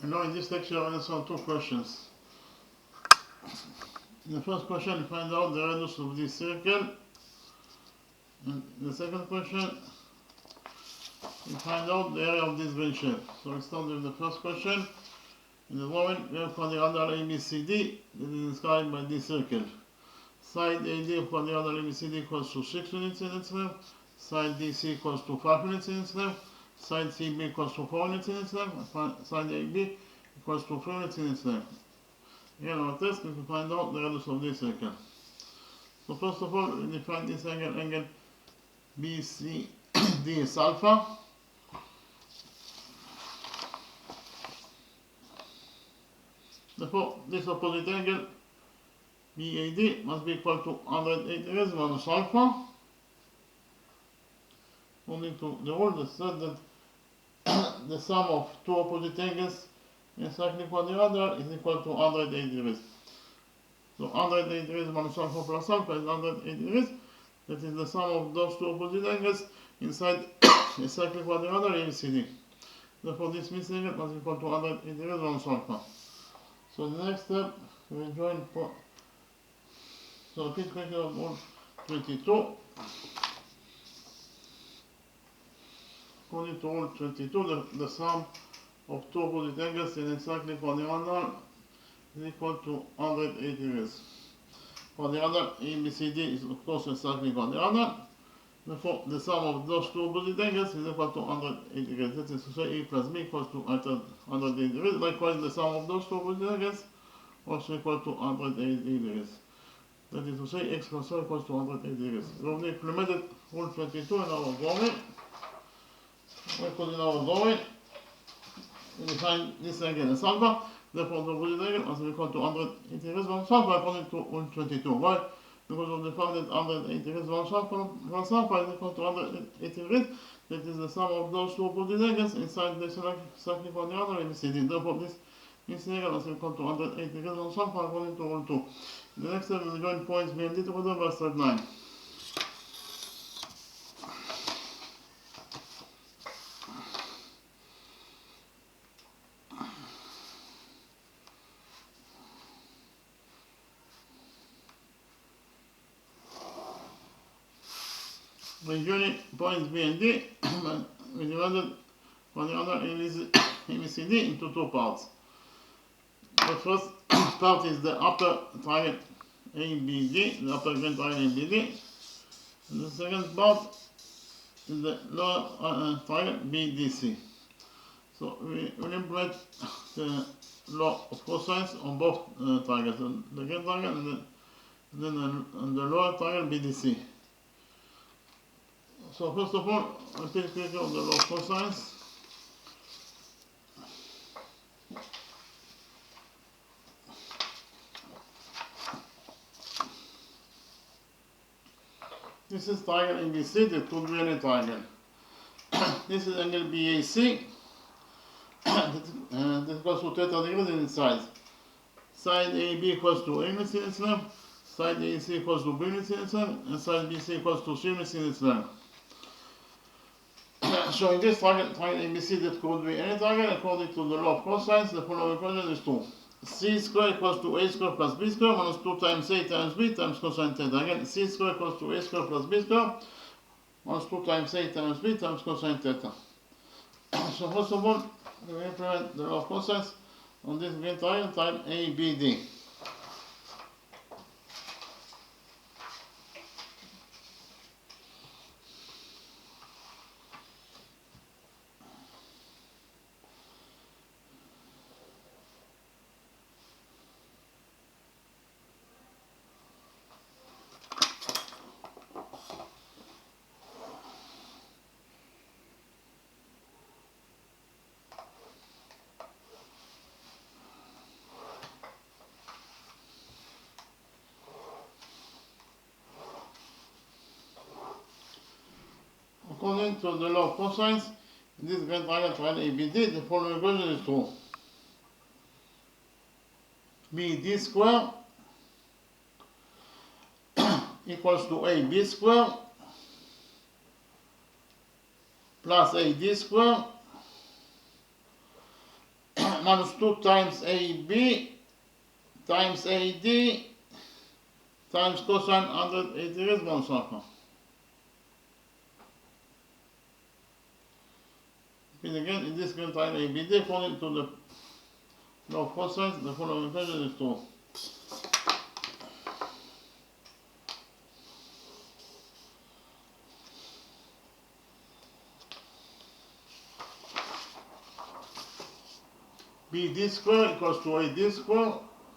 And now in this lecture I'll answer two questions. In the first question, find out the radius of this circle. And the second question, we find out the area of this vein shape. So we start with the first question. In the drawing, we have quadrilateral ABCD that is described by this circle. Side AD of quadrilateral ABCD equals to 6 units in its length. Side DC equals to 5 units in its length. Side CB equals to 4 units in its length. Side AB equals to 3 units in its length. Again, our test is to find out the radius of this circle. So first of all, we define this angle BCD is alpha. Therefore, this opposite angle BAD must be equal to 180 degrees minus alpha. According to the rule that said that the sum of two opposite angles in a cyclic quadrilateral is equal to 180 degrees. So 180 degrees minus alpha plus alpha is 180 degrees. That is the sum of those two opposite angles inside a cyclic quadrilateral ABCD. Therefore, this missing angle must be equal to 180 degrees minus alpha. So the next step, we will join. So repeat question of rule 22. According to rule 22, the sum of two opposite angles in a cyclic quadrilateral is equal to 180 degrees. Quadrilateral ABCD is of course a cyclic quadrilateral. Therefore, the sum of those two opposite angles is equal to 180 degrees. That is to say, A plus B equals to 180 degrees. Likewise, the sum of those two opposite angles also equal to 180 degrees. That is to say, X plus Y equals to 180 degrees. We have implemented rule 22 in our drawing. In our drawing, we define this angle as alpha. Therefore, the opposite angle must be equal to 180 degrees minus alpha according to rule 22. Why? Because of the fact that 180 degrees minus alpha is equal to 180 degrees. That is the sum of those two opposite angles inside the cyclic quadrilateral ABCD. Therefore, this angle must be equal to 180 degrees minus alpha according to rule 2. The next step, we will join points B and D together by straight line. By joining points B and D, we divided quadrilateral ABCD into two parts. The first part is the upper triangle ABD, the upper grand triangle ABD. And the second part is the lower triangle BDC. So we will implement the law of cosines on both triangles, the grand triangle and the lower triangle BDC. So first of all, I'll take quickly on the law of cosines. This is triangle ABC, that could be any triangle. This is angle BAC, that equals to 30 degrees in its side. Side AB equals to A units in its length, side AC equals to B units in its length, and side BC equals to C units in its length. So in this triangle ABC, that could be any triangle, according to the law of cosines, the following equation is 2. C square equals to A square plus B square minus 2 times A times B times cosine theta. Again, C square equals to A square plus B square minus 2 times A times B times cosine theta. So first of all, we implement the law of cosines on this green triangle time ABD. According to the law of cosines, in this grand triangle ABD, the following equation is true. BD square equals to AB square plus AD square minus 2 times AB times AD times cosine 180 raised minus alpha. And again, in this given time ABD, according to the law of cosines, the following equation is true. BD square equals to AD square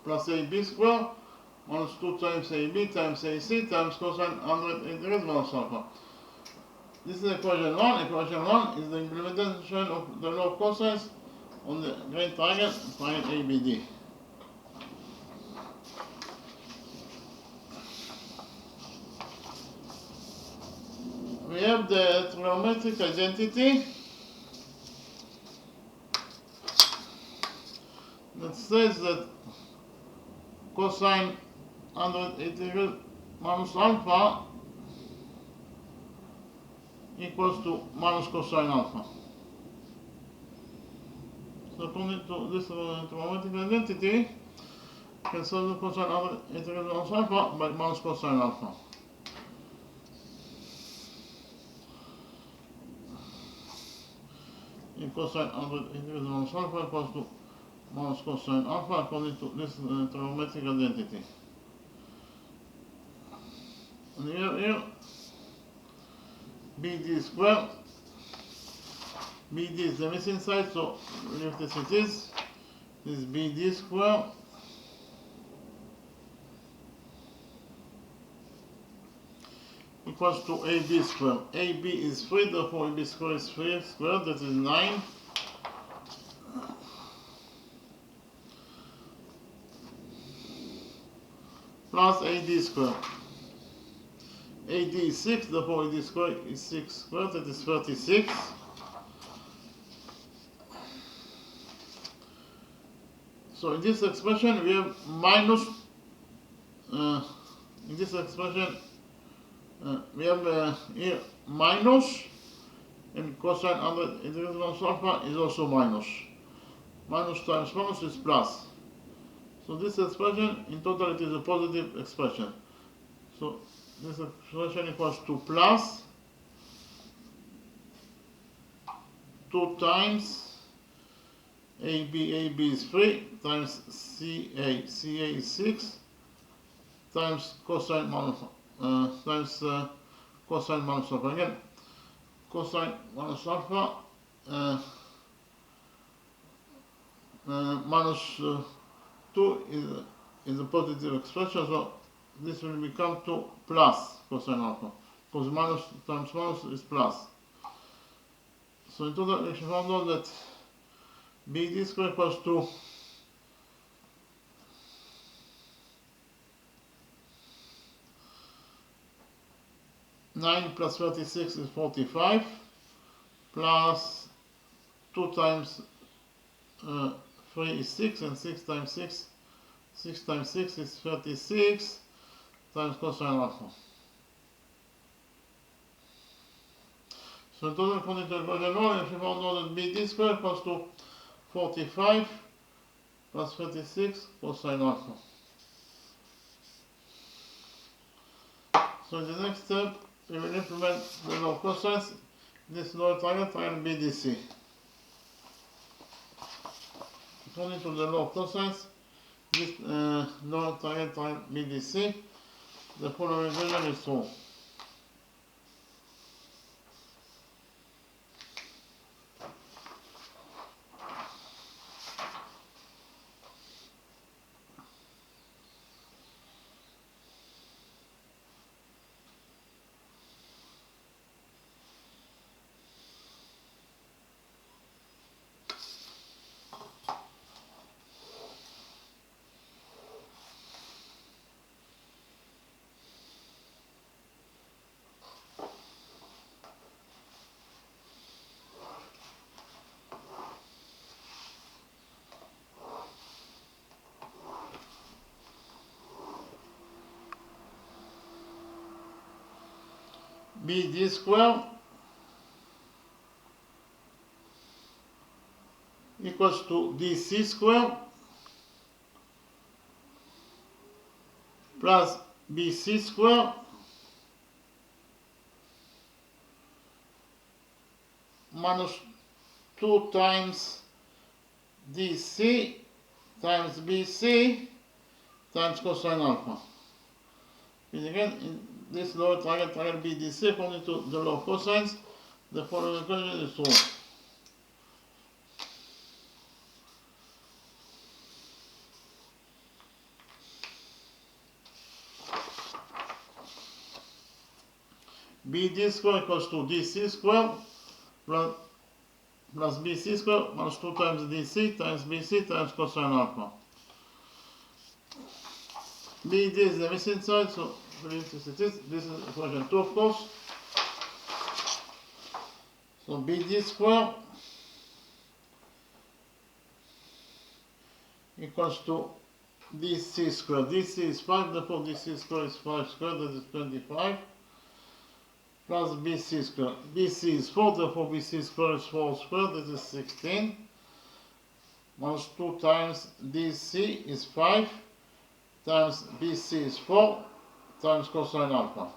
plus AB square minus 2 times AB times AC times cosine 180 raised minus alpha. This is equation 1. Equation 1 is the implementation of the law of cosines on the great triangle ABD. We have the trigonometric identity that says that cosine 180 minus alpha equals to minus cosine alpha. So according to this trigonometric identity, you can solve the cosine 180 minus alpha by minus cosine alpha. In cosine 180 minus alpha equals to minus cosine alpha according to this trigonometric identity. And here BD square. BD is the missing side, so leave this it is. This is BD square equals to AB square. AB is 3, therefore AB square is 3 squared, that is 9. Plus AD square. AD is 6, therefore AD square is 6 squared, that is 36. So in this expression we have minus, in this expression we have here minus, and cosine 180 minus alpha is also minus. Minus times minus is plus. So this expression, in total it is a positive expression. So this expression equals to plus 2 times AB is 3 times CA is 6 times cosine minus cosine minus alpha. Again, cosine minus alpha minus 2 is a positive expression, so this will become to plus cosine alpha, because minus times minus is plus. So in total we found out that BD square equals to 9 plus 36 is 45, plus 2 times 3 is 6, and 6 times 6 is 36 times cosine alpha. So in total, according to equation 1, if you found out that BD square equals to 45 plus 36 cosine alpha. So in the next step, we will implement the law of cosines in this lower triangle BDC. According to the law of cosines, this lower triangle BDC, the following equation is true. BD square equals equals to dc squared plus bc squared minus 2 times dc times bc times cosine alpha. And again, in this lower triangle BDC, according to the law of cosines, the following equation is true. BD squared equals to DC squared plus BC squared minus 2 times DC times BC times cosine alpha. BD is the missing side, so this is equation 2, of course. So BD squared equals to DC squared. DC is 5, therefore DC squared is 5 squared, that is 25. Plus BC squared. BC is 4, therefore BC squared is 4 squared, that is 16. Minus 2 times DC is 5. Times BC is 4 times cosine alpha.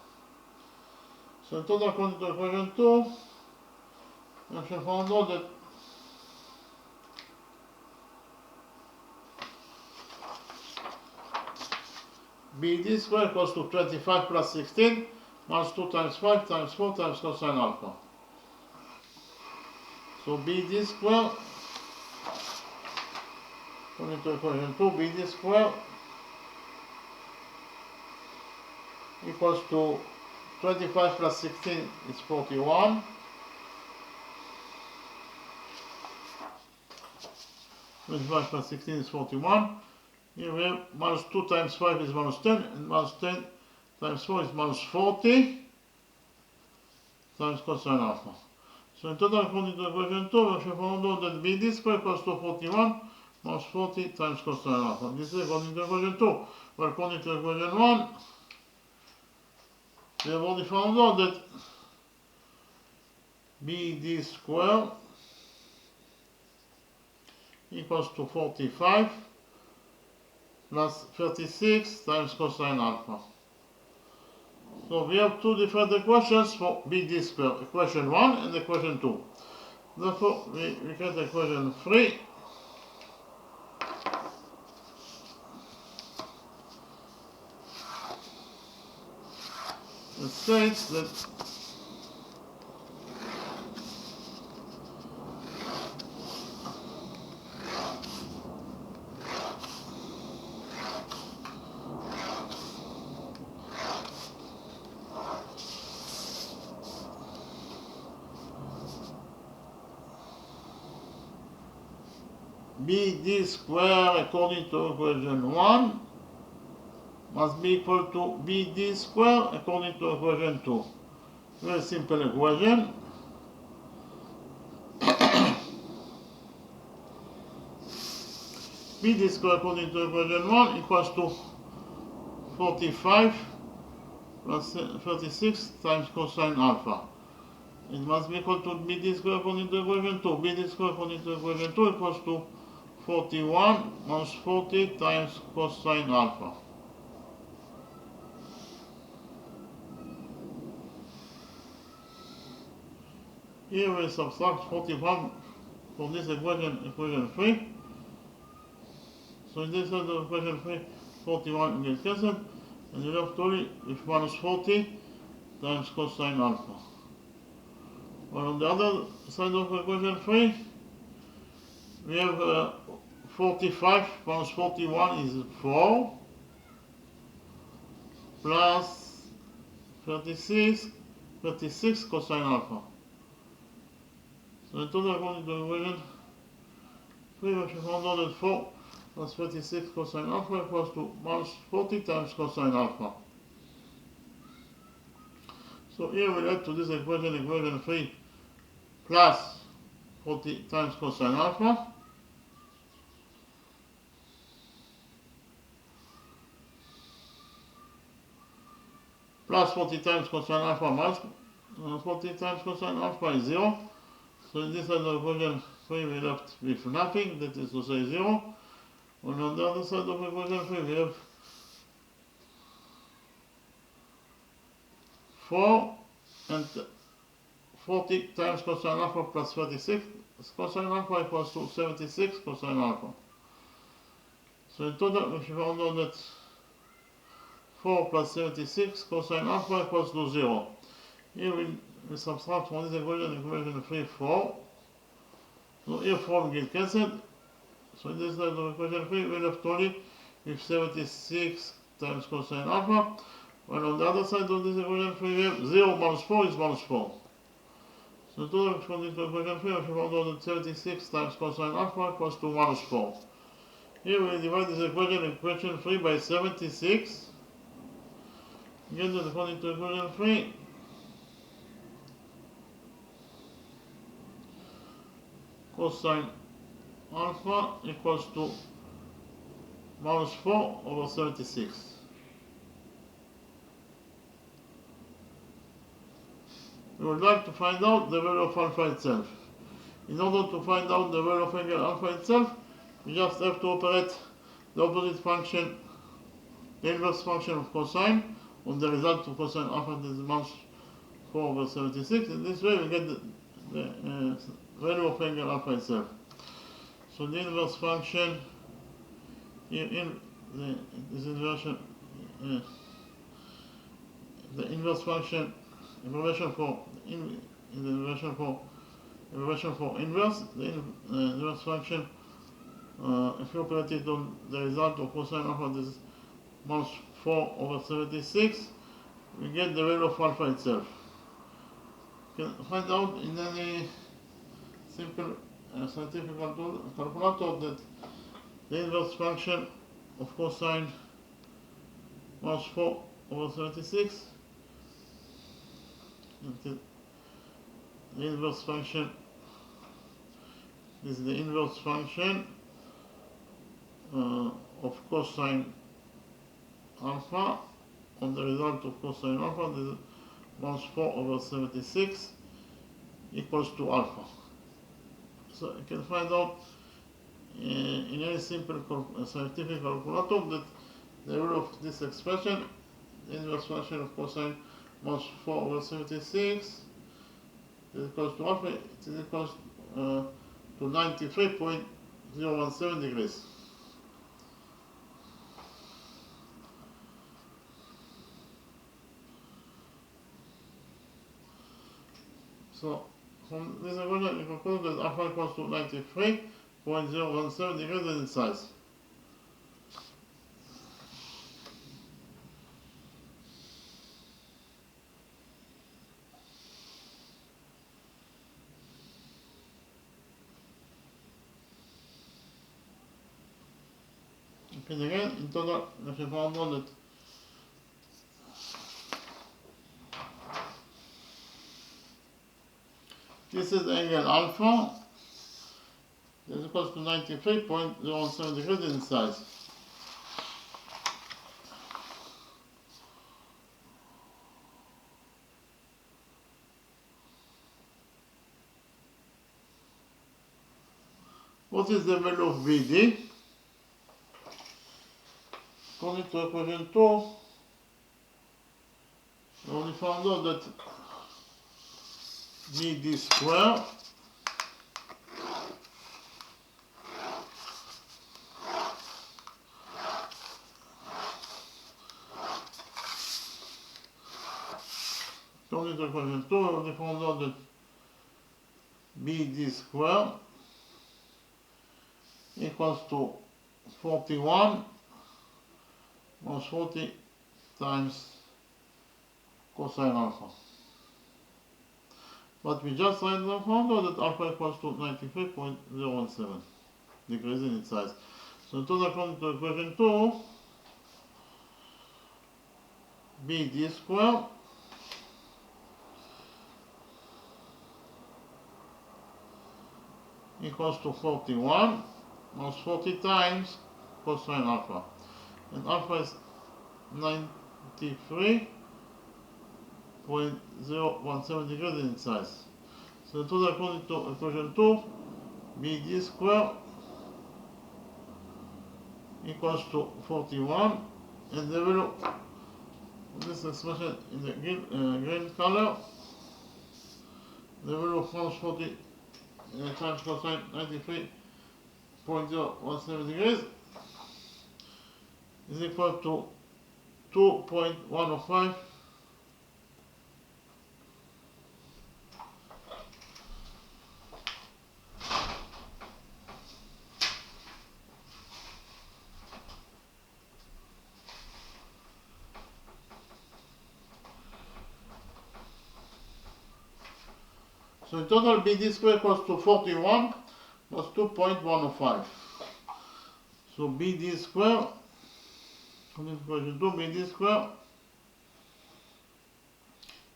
So in total, according to equation 2, we shall find out that BD squared equals to 25 plus 16 minus 2 times 5 times 4 times cosine alpha. So BD squared, according to equation 2, BD squared equals to 25 plus 16 is 41. Plus 16 is 41. Here we have minus 2 times 5 is minus 10, and minus 10 times 4 is minus 40 times cosine alpha. So in total, according to equation 2, we shall find out that BD squared equals to 41 minus 40 times cosine alpha. This is according to equation 2. But according to equation 1, we have already found out that BD squared equals to 45 plus 36 times cosine alpha. So we have two different equations for BD squared, equation 1 and equation 2. Therefore, we get equation 3. It states that BD squared according to equation 1 must be equal to BD squared according to equation 2. Very simple equation. BD squared according to equation 1 equals to 45 plus 36 times cosine alpha. It must be equal to BD squared according to equation 2. BD squared according to equation 2 equals to 41 minus 40 times cosine alpha. Here we subtract 41 from this equation 3. So in this side of equation 3, 41 gets cancelled, and you have to leave with minus 40 times cosine alpha. Well, on the other side of equation 3, we have 45 minus 41 is 4 plus 36 cosine alpha. So in total, according to equation 3, we should find out that 4 plus 36 cosine alpha equals to minus 40 times cosine alpha. So here we add to this equation 3 plus 40 times cosine alpha. Plus 40 times cosine alpha minus 40 times cosine alpha is 0. So in this side of equation 3 we left with nothing, that is to say 0. And on the other side of equation 3 we have 4 and 40 times cosine alpha plus 36. Cosine alpha equals to 76 cosine alpha. So in total we found out that 4 plus 76 cosine alpha equals to 0. Here we subtract from this equation 3, 4. So here 4 get cancelled. So in this side of equation 3 we left only with 76 times cosine alpha. While on the other side of this equation 3 we have 0 minus 4 is minus 4. So total according to equation 3 we found out that 76 times cosine alpha equals to minus 4. Here we divide this equation 3 by 76. Again, that according to equation 3, cosine alpha equals to minus 4 over 76. We would like to find out the value of alpha itself. In order to find out the value of angle alpha itself, we just have to operate the opposite function, the inverse function of cosine, on the result of cosine alpha, that is minus 4 over 76. In this way we get the value of angle alpha itself. So the inverse function here in this inversion, the inverse function information for inverse, the inverse function, if you operate it on the result of cosine alpha, this is minus 4 over 76, we get the value of alpha itself. You can find out in any simple scientific calculator that the inverse function of cosine minus 4 over 76, the inverse function is the inverse function of cosine alpha on the result of cosine alpha, this is minus 4 over 76 equals to alpha. So you can find out in any simple scientific calculator that the value of this expression, the inverse function of cosine minus 4 over 76, is equals to alpha, it is equals to 93.017 degrees. So from this equation we conclude that alpha equals to 93.017 degrees in size. Okay, again, in total, we found out that this is angle alpha, that is equals to 93.07 degrees in size. What is the value of BD? According to equation 2, we only found out that BD square according to equation 2, we only found out that BD square equals to 41 minus 40 times cosine alpha. But we just found out that alpha equals to 93.017 degrees in its size. So total according to equation 2, BD square equals to 41 minus 40 times cosine alpha. And alpha is 93.017 degrees in its size. So the total according to equation 2 BD square equals to 41, and the value of this expression in the green color, the value of minus 40 times cosine 93.017 degrees is equal to 2.105. So in total, BD square equals to 41 plus 2.105. So BD square, from this equation 2, BD square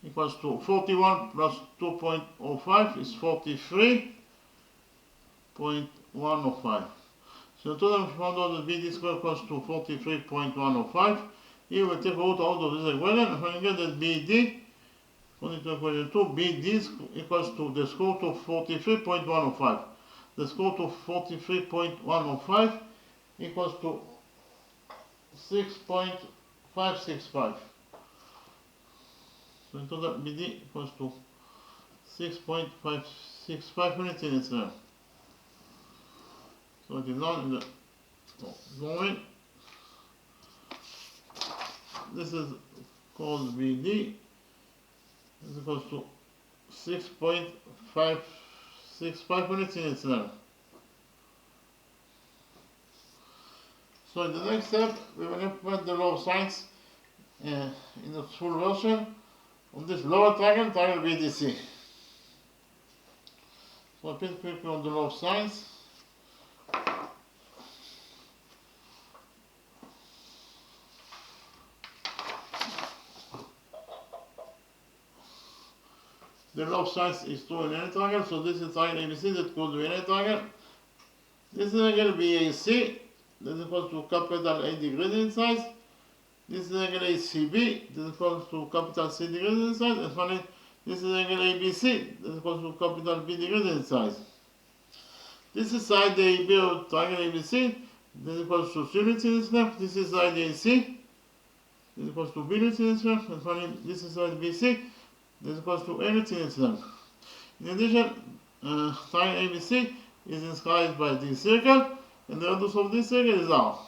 equals to 41 plus 2.05 is 43.105. So in total, we found out that BD square equals to 43.105. Here we take a root out of this equation, and we get that BD, according to equation 2, BD equals to the square root of 43.105. The square root of 43.105 equals to 6.565. So in total, BD equals to 6.565 units in itself. So it is not in the drawing. This is called BD. Is equals to 6.565 units in itself. So in the next step, we will implement the law of sines in the full version on this lower triangle, triangle BDC. So I click quickly on the law of sines. The law of sines is true in any triangle, so this is triangle ABC that goes to any triangle. This is angle BAC, that is equal to capital A degrees in size. This is angle ACB, that is equal to capital C degrees in size. And finally, this is angle ABC, that is equal to capital B degrees in size. This is side AB of triangle ABC, that is equal to C units in itself. This is side AC, that is equal to B units in itself. And finally, this is side BC, that is equal to A units in itself. In addition, triangle ABC is inscribed by this circle, and the radius of this circle is R.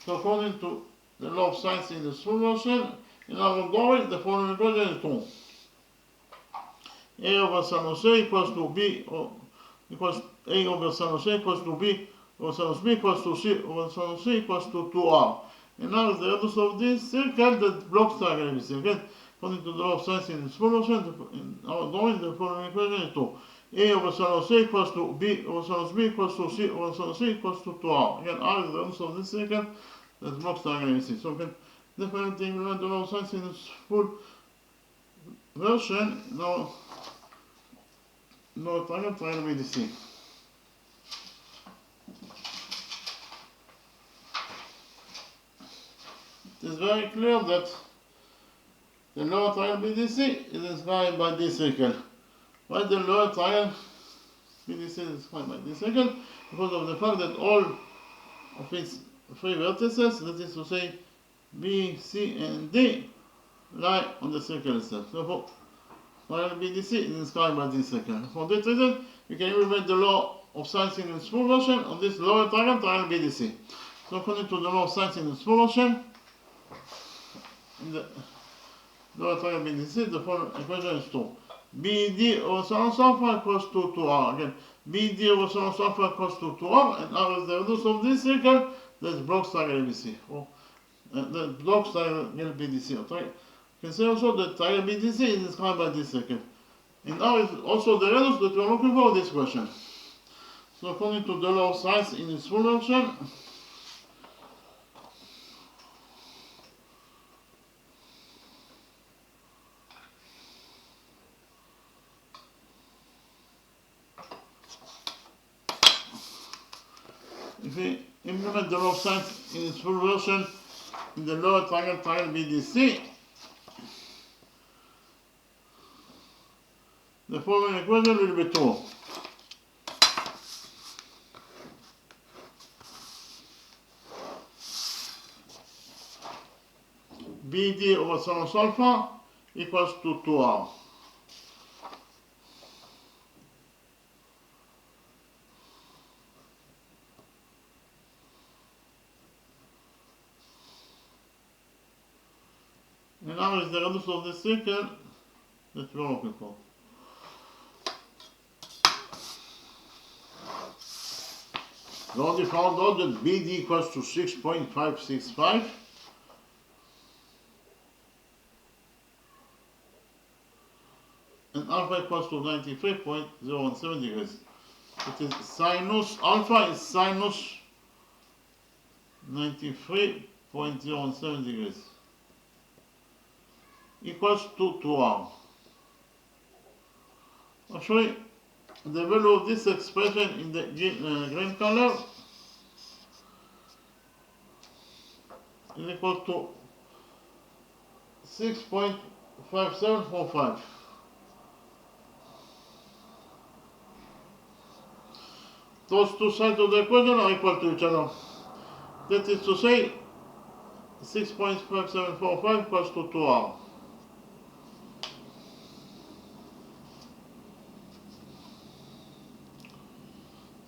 So according to the law of sines in the full version, in our drawing, the following equation is true. A over sin of A equals to B, or equals A over sin of A equals to B over sin of B equals to C over sin of C equals to 2R. And now the radius of this circle that blocks triangle ABC. Again, according to the law of sines in its full version, in our drawing, the following equation is true. A over sin of C equals to B over sin of B equals to C over sin of C equals to 2R. Again, R is the radius of this circle that blocks triangle ABC. So we can definitely implement the law of sines in its full version. Now triangle BDC. It is very clear that the lower triangle BDC is inscribed by this circle. Why the lower triangle BDC is inscribed by this circle? Because of the fact that all of its three vertices, that is to say B, C, and D, lie on the circle itself. Therefore, triangle BDC is inscribed by this circle. For that reason, we can implement the law of sines in its full version on this lower triangle, triangle BDC. So according to the law of sines in its full version, in the lower triangle BDC, the following equation is 2. BD over sin of alpha equals to 2R. Again, BD over sin of alpha equals to 2R, and R is the radius of this circle that blocks triangle ABC, or that blocks triangle BDC. Okay? You can say also that triangle BDC is described by this circle. And R is also the radius that we are looking for this question. So according to the law of sines in its full version, if we implement the law of sines in its full version in the lower triangle, triangle BDC, the following equation will be true. BD over sinus alpha equals to 2R. And now is the radius of the circle that we're looking for. We already found out that BD equals to 6.565. And alpha equals to 93.017 degrees. It is sinus, alpha is sinus 93.017 degrees. Equals to 2R. Actually, the value of this expression in the green color is equal to 6.5745. Those two sides of the equation are equal to each other. That is to say, 6.5745 equals to 2R.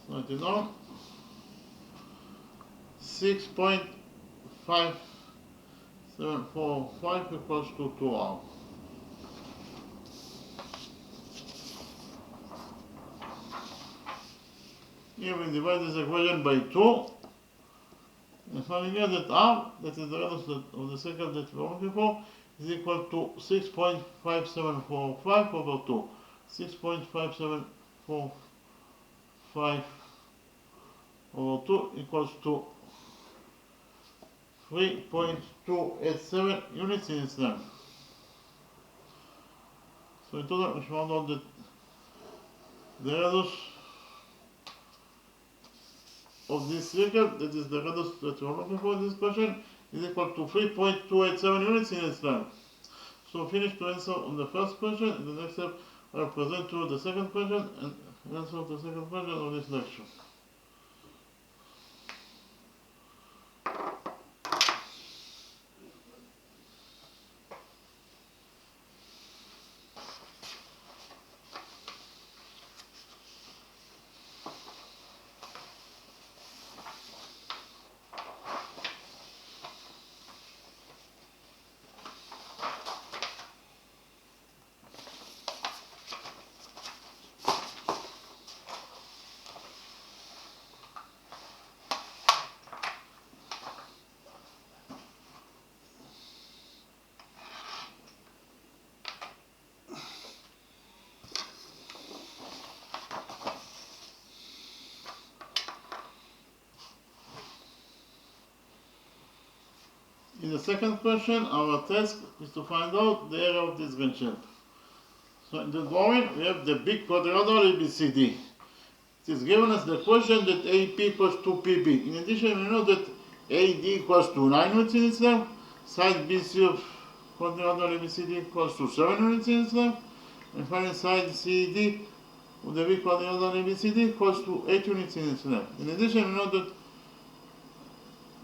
So it is now 6.5745 equals to 2R. Here we divide this equation by 2. And finally get that R, that is the radius of the circle that we are looking for, is equal to 6.5745 over 2. 6.5745 over 2 equals to 3.287 units in its length. So in total we found out that the radius of this circle, that is the radius that we are looking for in this question, is equal to 3.287 units in its length. So finish to answer on the first question. In the next step I will present to you the second question and answer the second question of this lecture. In the second question, our task is to find out the area of this green shape. So in the drawing, we have the big quadrilateral ABCD. It is given us the question that AP equals to PB. In addition, we know that AD equals to 9 units in its length, side BC of quadrilateral ABCD equals to 7 units in its length, and finally side CED of the big quadrilateral ABCD equals to 8 units in its length. In addition, we know that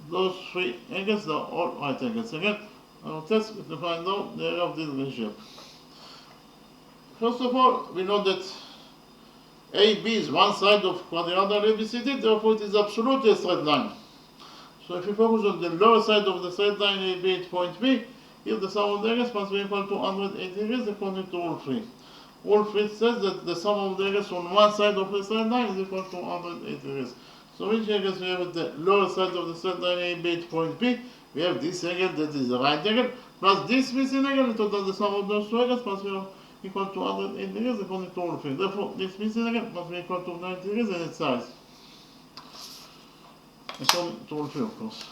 those three angles are all right angles. Again, our task is to find out the area of this green shape. First of all, we know that AB is one side of quadrilateral ABCD, therefore it is absolutely a straight line. So if you focus on the lower side of the straight line AB at point B, here the sum of the areas must be equal to 180 degrees according to rule 3. Rule 3 says that the sum of the areas on one side of the straight line is equal to 180 degrees. So which angles we have at the lower side of the straight line AB at point B? We have this angle that is the right angle, plus this missing angle, in total the sum of those two angles must be equal to 180 degrees according to rule 3. Therefore, this missing angle must be equal to 90 degrees in its size. According to rule 3, of course.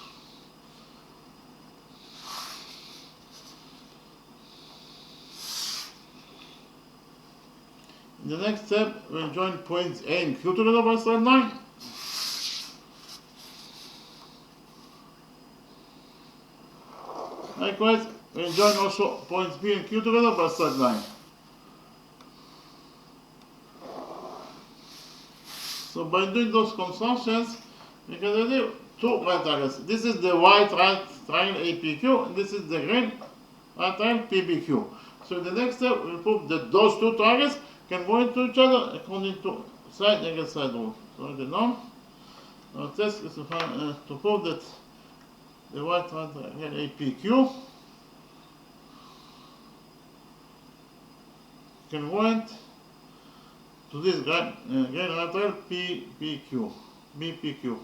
In the next step, we'll join points A and Q together by straight line. Likewise, we'll join also points B and Q together by straight line. So by doing those constructions, we can already two right triangles. This is the white right triangle APQ, and this is the green right triangle PBQ. So the next step, we prove that those two triangles can go into each other according to side angle side rule. So the norm, our test is to prove that the white triangle APQ can go into to this green right triangle BPQ.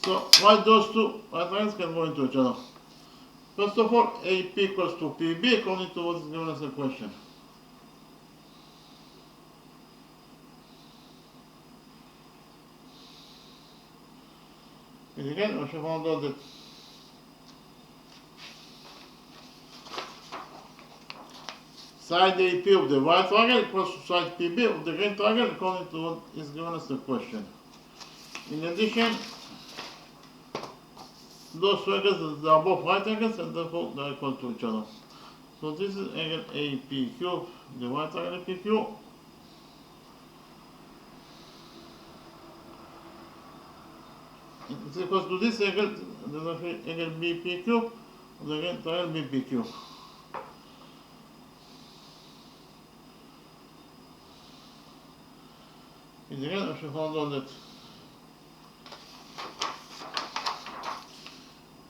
So why those two right triangles can go into each other? First of all, AP equals to PB according to what is given as a question. And again, we should find out that side AP of the white triangle equals to side PB of the green triangle according to what is given as the question. In addition, those triangles they are both right angles and therefore they are equal to each other. So this is angle APQ, the white triangle APQ. It's equal to this angle, the angle BPQ, the green triangle BPQ. And again, I should find out that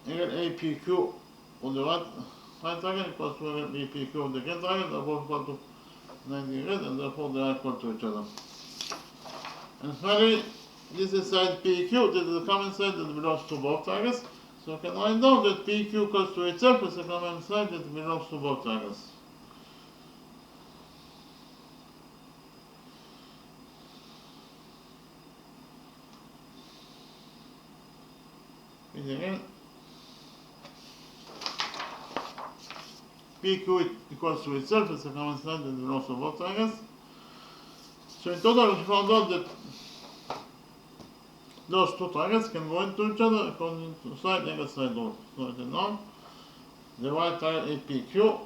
angle APQ on the right triangle equals to angle BPQ on the green triangle, they are both equal to 90 degrees and therefore they are equal to each other. And finally, this is side PQ, this is the common side that belongs to both triangles. So I can write down that PQ equals to itself is a common side that belongs to both triangles. And again, PQ equals to itself is a common side that belongs to both triangles. So in total, we found out that those two triangles can go into each other according to side angle side rule. So it is now the right triangle APQ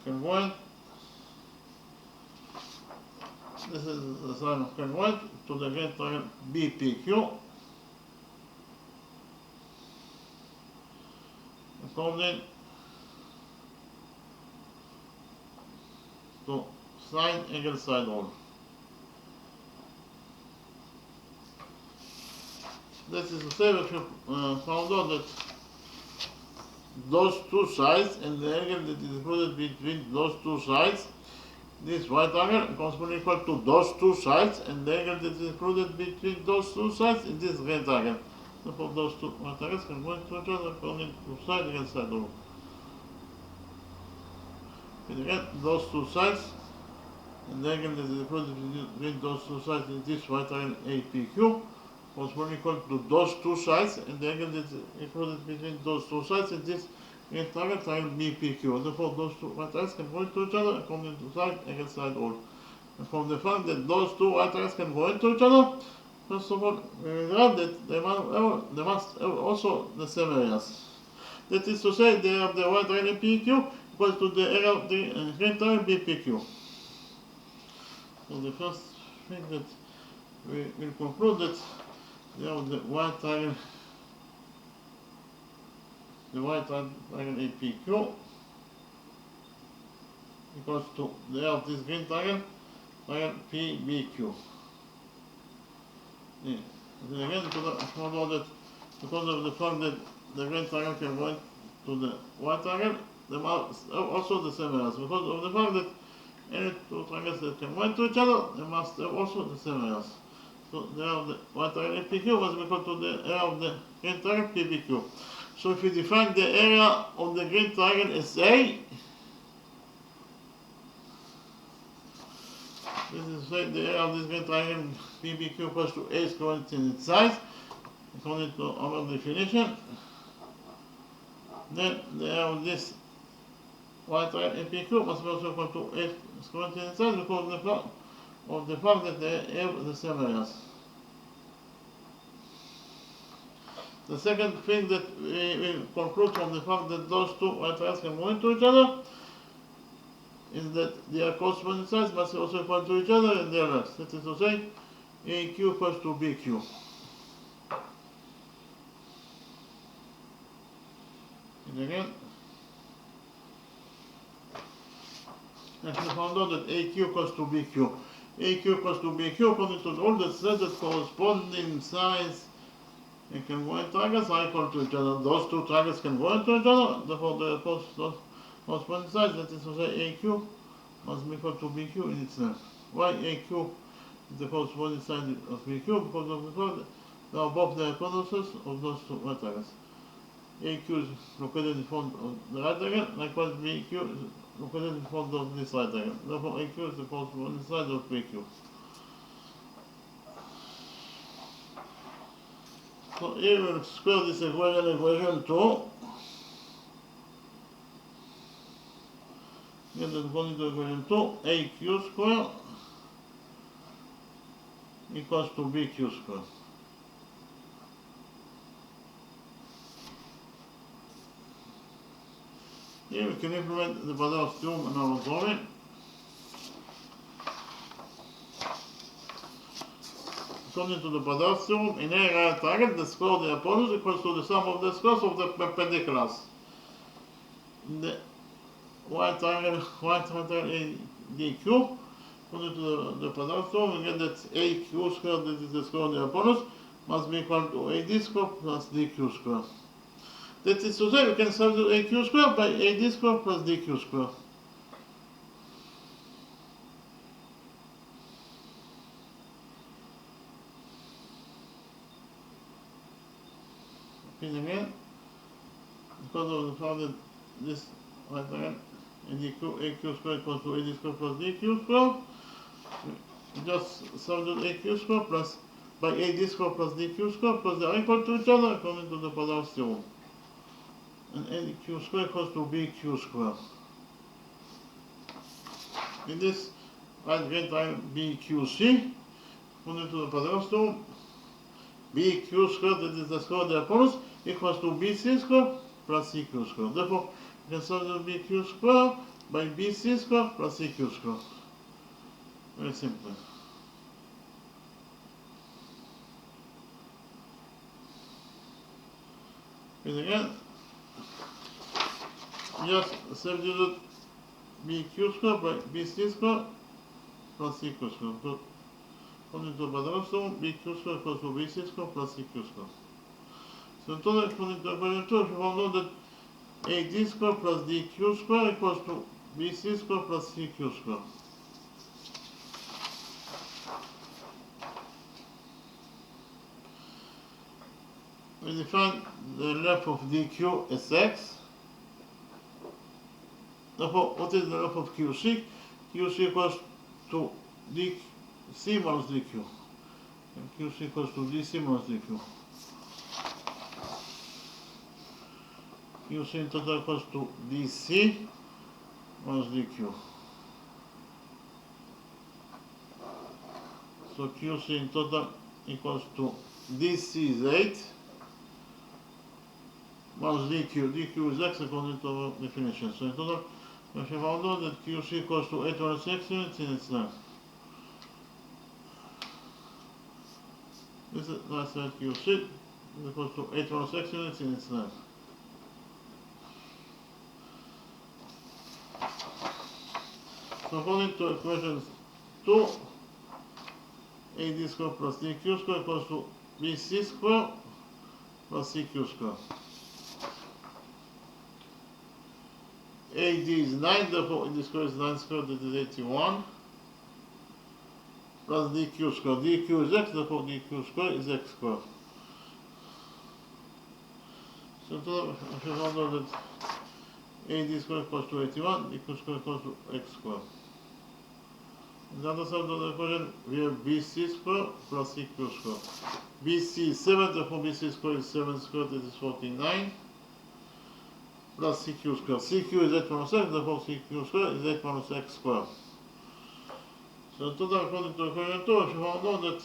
can go in. This is the side of can go to the green triangle BPQ according to side angle side rule. This is to say that we found out that those two sides and the angle that is included between those two sides, this right angle corresponds equal to those two sides and the angle that is included between those two sides is this right angle. Therefore those two right angles can go into each other according to side angle side rule. And again, those two sides and the angle that is included between those two sides is this right angle APQ. Corresponds equal to those two sides and the angle that is included between those two sides is this triangle BPQ. Therefore those two right angles can go into each other according to side angle side rule. And from the fact that those two right angles can go into each other, first of all, we regard that they must have also the same areas. That is to say, they have the right triangle PQ equal to the area of the green triangle BPQ. So the first thing that we will conclude that they have the white triangle APQ equals to the area of this green triangle PBQ. Yeah. And again, because of the fact that the green triangle can go to the white triangle, they must have also the same areas. Because of the fact that any two triangles that can go into each other, they must have also the same areas. So the area of the white triangle PQ must be equal to the area of the green triangle PBQ. So if we define the area of the green triangle as A, this is the area of this green triangle PBQ equals to A squared in its size, according to our definition. Then the area of this white triangle PQ must be also equal to A squared in its size because of the fact that they have the same areas. The second thing that we conclude from the fact that those two white triangles can go into each other is that their corresponding sides must also equal to each other in their lengths. That is to say, AQ equals to BQ. And again, and we found out that AQ equals to BQ. AQ equals to BQ according to all the said that corresponding sides they can go in triangles are equal to each other. Those two triangles can go into each other, therefore the corresponding sides, that is to say AQ, must be equal to BQ in its length. Why AQ is the corresponding side of BQ? Because of the fact that they are both the hypotheses of those two right triangles. AQ is located in front of the right triangle, likewise BQ is located in front of this right triangle. Therefore AQ is the corresponding side of BQ. So here we will square this equation 2. Get that according to equation 2, AQ square equals to BQ square. Here we can implement the Badar's theorem in our drawing. According to the Badar's theorem, in a right triangle, the square of the hypotenuse equals to the sum of the squares of the perpendiculars. In the white triangle ADQ, according to the Badar's theorem, we get that AQ squared, that is the square of the hypotenuse, must be equal to AD squared plus DQ squared. That is to say, we can substitute AQ squared by AD squared plus DQ squared. Again, because of the fact that this right triangle AQ squared equals to AD squared plus DQ squared, we just substitute AQ squared plus by AD squared plus DQ squared plus they are equal to each other according to the Badar's theorem. And AQ squared equals to BQ squared. In this right green triangle BQC, according to the Badar's theorem, BQ squared, that is the square of the hypotenuse, equals to BC squared plus CQ squared. Therefore, we can substitute BQ squared by BC squared plus CQ squared. Very simple. And again, just substitute BQ squared by BC squared plus CQ squared. According to Badar's theorem, BQ squared equals to BC squared plus CQ squared. So in total, according to equation 2, we found out that AD squared plus DQ squared equals to BC squared plus CQ squared. We define the length of DQ as x. Therefore, what is the length of QC? QC equals to DC minus DQ. And QC equals to DC minus DQ. QC in total equals to DC minus DQ. So QC in total equals to DC is 8 minus DQ. DQ is x according to our definition. So in total, we have found out that QC equals to 806 units in its length. This is last side QC is equals to 806 units in its length. So according to equation 2, AD squared plus DQ squared equals to BC squared plus CQ squared. AD is 9, therefore AD squared is 9 squared, that is 81. plus dq square. dq is x, therefore dq square is x square. So if you know that AD square equals to 81, dq square equals to x square. On the other side of the equation, we have BC square plus CQ square. BC is 7, therefore BC square is 7 squared, that is 49. Plus CQ square. CQ is 8 minus x, therefore CQ square is 8 minus x square. So total, according to equation 2, if you want to know that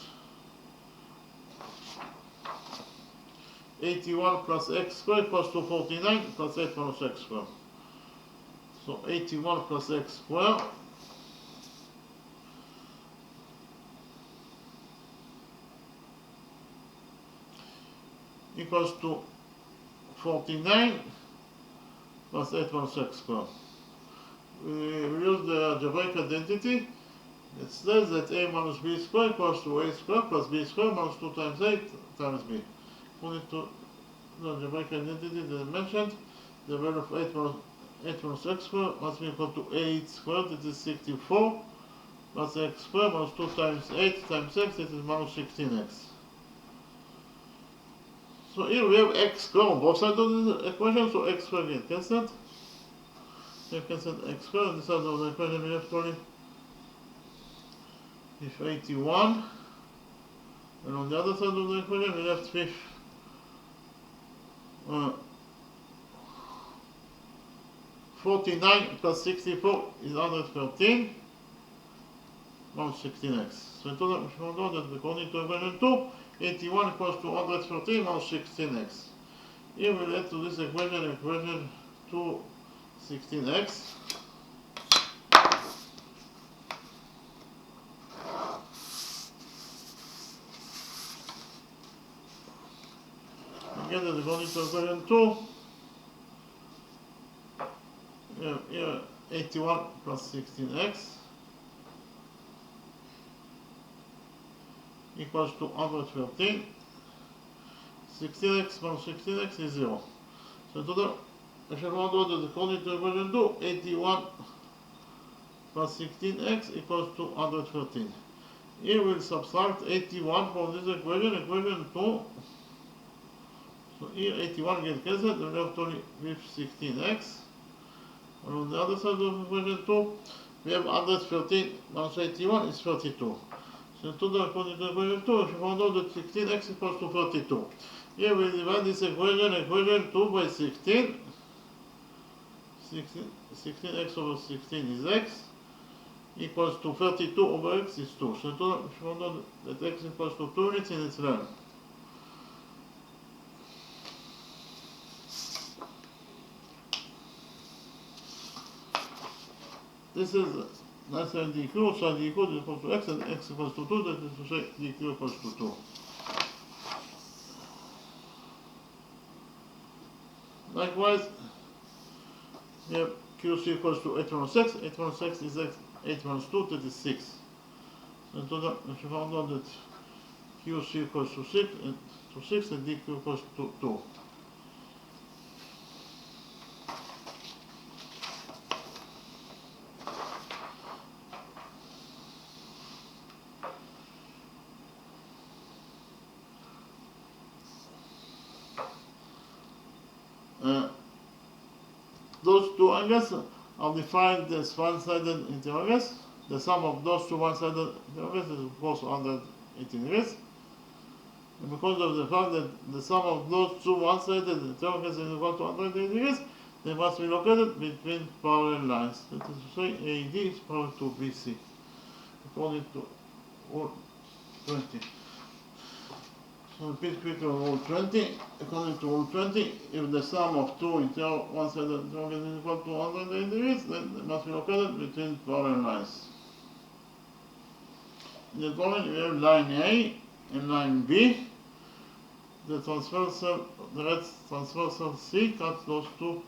81 plus x square equals to 49 plus 8 minus x square. So 81 plus x square equals to 49 plus 8 minus x square. We use the algebraic identity. It says that a minus b square equals to a square plus b square minus 2 times a times b. According to the algebraic identity that I mentioned, the value of 8 minus x square must be equal to 8 squared, that is 64, plus x square minus 2 times 8 times x, that is minus 16x. So here we have x square on both sides of the equation, so x square gets cancelled. We have cancelled x square on this side of the equation, we have 20. If 81, and on the other side of the equation we left with 49 plus 64 is 113 minus 16x. So in total, if you know that according to equation 2, 81 equals to 113 minus 16x. Here we add to this equation 2 16x. Again, that according to equation 2, here 81 plus 16x equals to 113. 16x minus 16x is 0. So in total, if you want to do that according to equation 2, 81 plus 16x equals to 113. Here we'll subtract 81 from this equation 2. So here 81 gets cancelled, and we have only with 16x. And on the other side of equation 2, we have 113 minus 81 is 32. So total according to equation 2, if you found out that 16x equals to 32. Here we divide this equation 2 by 16. 16x over 16 is x, equals to 32 over x is 2. So total, if you found out that x equals to 2 units in its realm. This is nice and dq, so dq is equal to x and x equals to 2, that is to say dq equals to 2. Likewise, we have qc equals to 8 minus x, 8 minus x is x, 8 minus 2, that is 6. So in total, if you found out that qc equals to 6 and dq equals to 2. Those two angles are defined as one-sided interrogants. The sum of those two one-sided interrogants is of course 180 degrees. And because of the fact that the sum of those two one-sided interrogants is equal to 180 degrees, they must be located between parallel lines. That is to say, AD is parallel to BC, according to Rule 20. So repeat quickly Rule 20. According to Rule 20, if the sum of two one-sided interrogants is equal to 180 degrees, then they must be located between parallel lines. In the drawing, we have line A and line B. The red transversal C cuts those two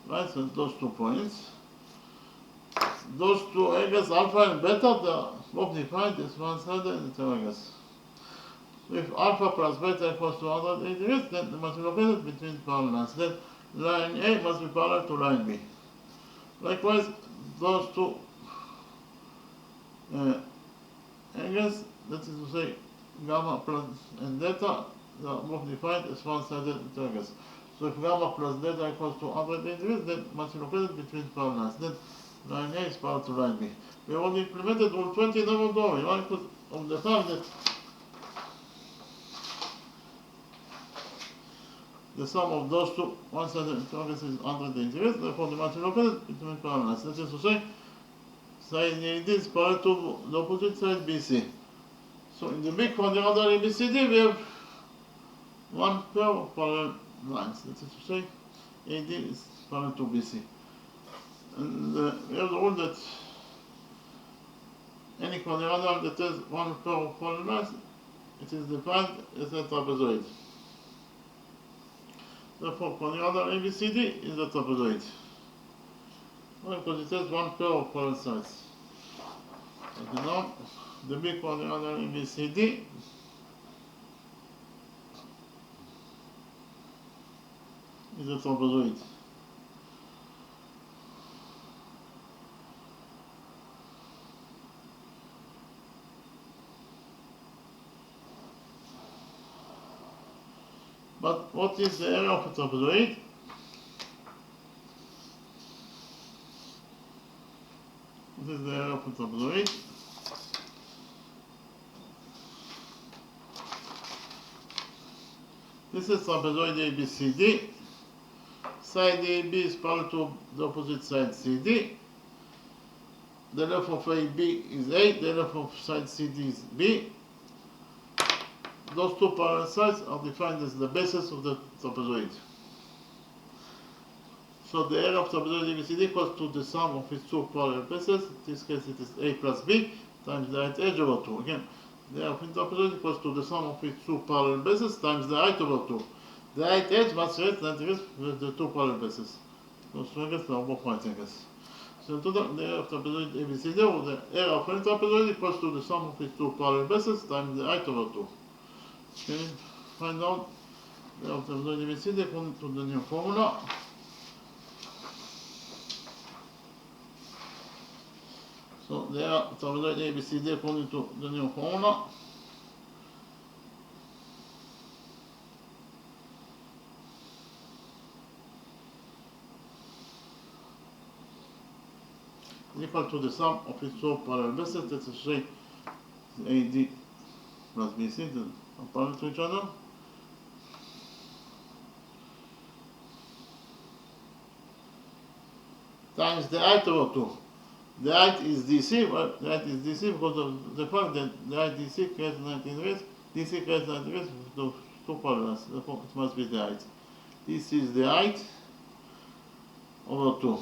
lines and those 2 points. Those two angles, alpha and beta, they are both defined as one-sided interrogants. If alpha plus beta equals to 180 degrees, then they must be located between parallel lines. Then line A must be parallel to line B. Likewise, those two angles, that is to say gamma plus and delta, they are both defined as one-sided triangles. So if gamma plus delta equals to 180 degrees, then must be located between parallel lines. Then line A is parallel to line B. We already implemented all 20 number drawing, right? Because of the fact that the sum of those two one-sided triangles is 180 degrees, therefore the must be located between parallel lines. That is to say, side AD is parallel to the opposite side BC. So in the big quadrilateral ABCD, we have one pair of parallel lines. That is to say, AD is parallel to BC. And we have the rule that any quadrilateral that has one pair of parallel lines, it is defined as a trapezoid. Therefore, quadrilateral ABCD is a trapezoid. Why? Because it has one pair of parallel sides. Okay, now, the big quadrilateral ABCD is a trapezoid. But what is the area of a trapezoid? What is the area of a trapezoid? This is trapezoid ABCD. Side AB is parallel to the opposite side CD. The length of AB is A, the length of side CD is B. Those two parallel sides are defined as the bases of the trapezoid. So the area of trapezoid ABCD equals to the sum of its two parallel bases. In this case it is A plus B times the height H over 2. Again, the area of the trapezoid equals to the sum of its two parallel bases times the height over 2. The height H must rate 90 degrees with the two parallel bases. Those triangles are both right angles. So in total, the area of trapezoid ABCD, or the area of any trapezoid, equals to the sum of its two parallel bases times the height over 2. Okay, find out the area of trapezoid ABCD according to the new formula. So the area of trapezoid ABCD according to the new formula is equal to the sum of its two parallel bases, that is to say AD plus BC, they are parallel to each other. Times the height over 2. The height is DC, well, the height is DC because of the fact that the height DC creates 90 degrees, DC creates 90 degrees with those two parallels, therefore it must be the height. This is the height over 2.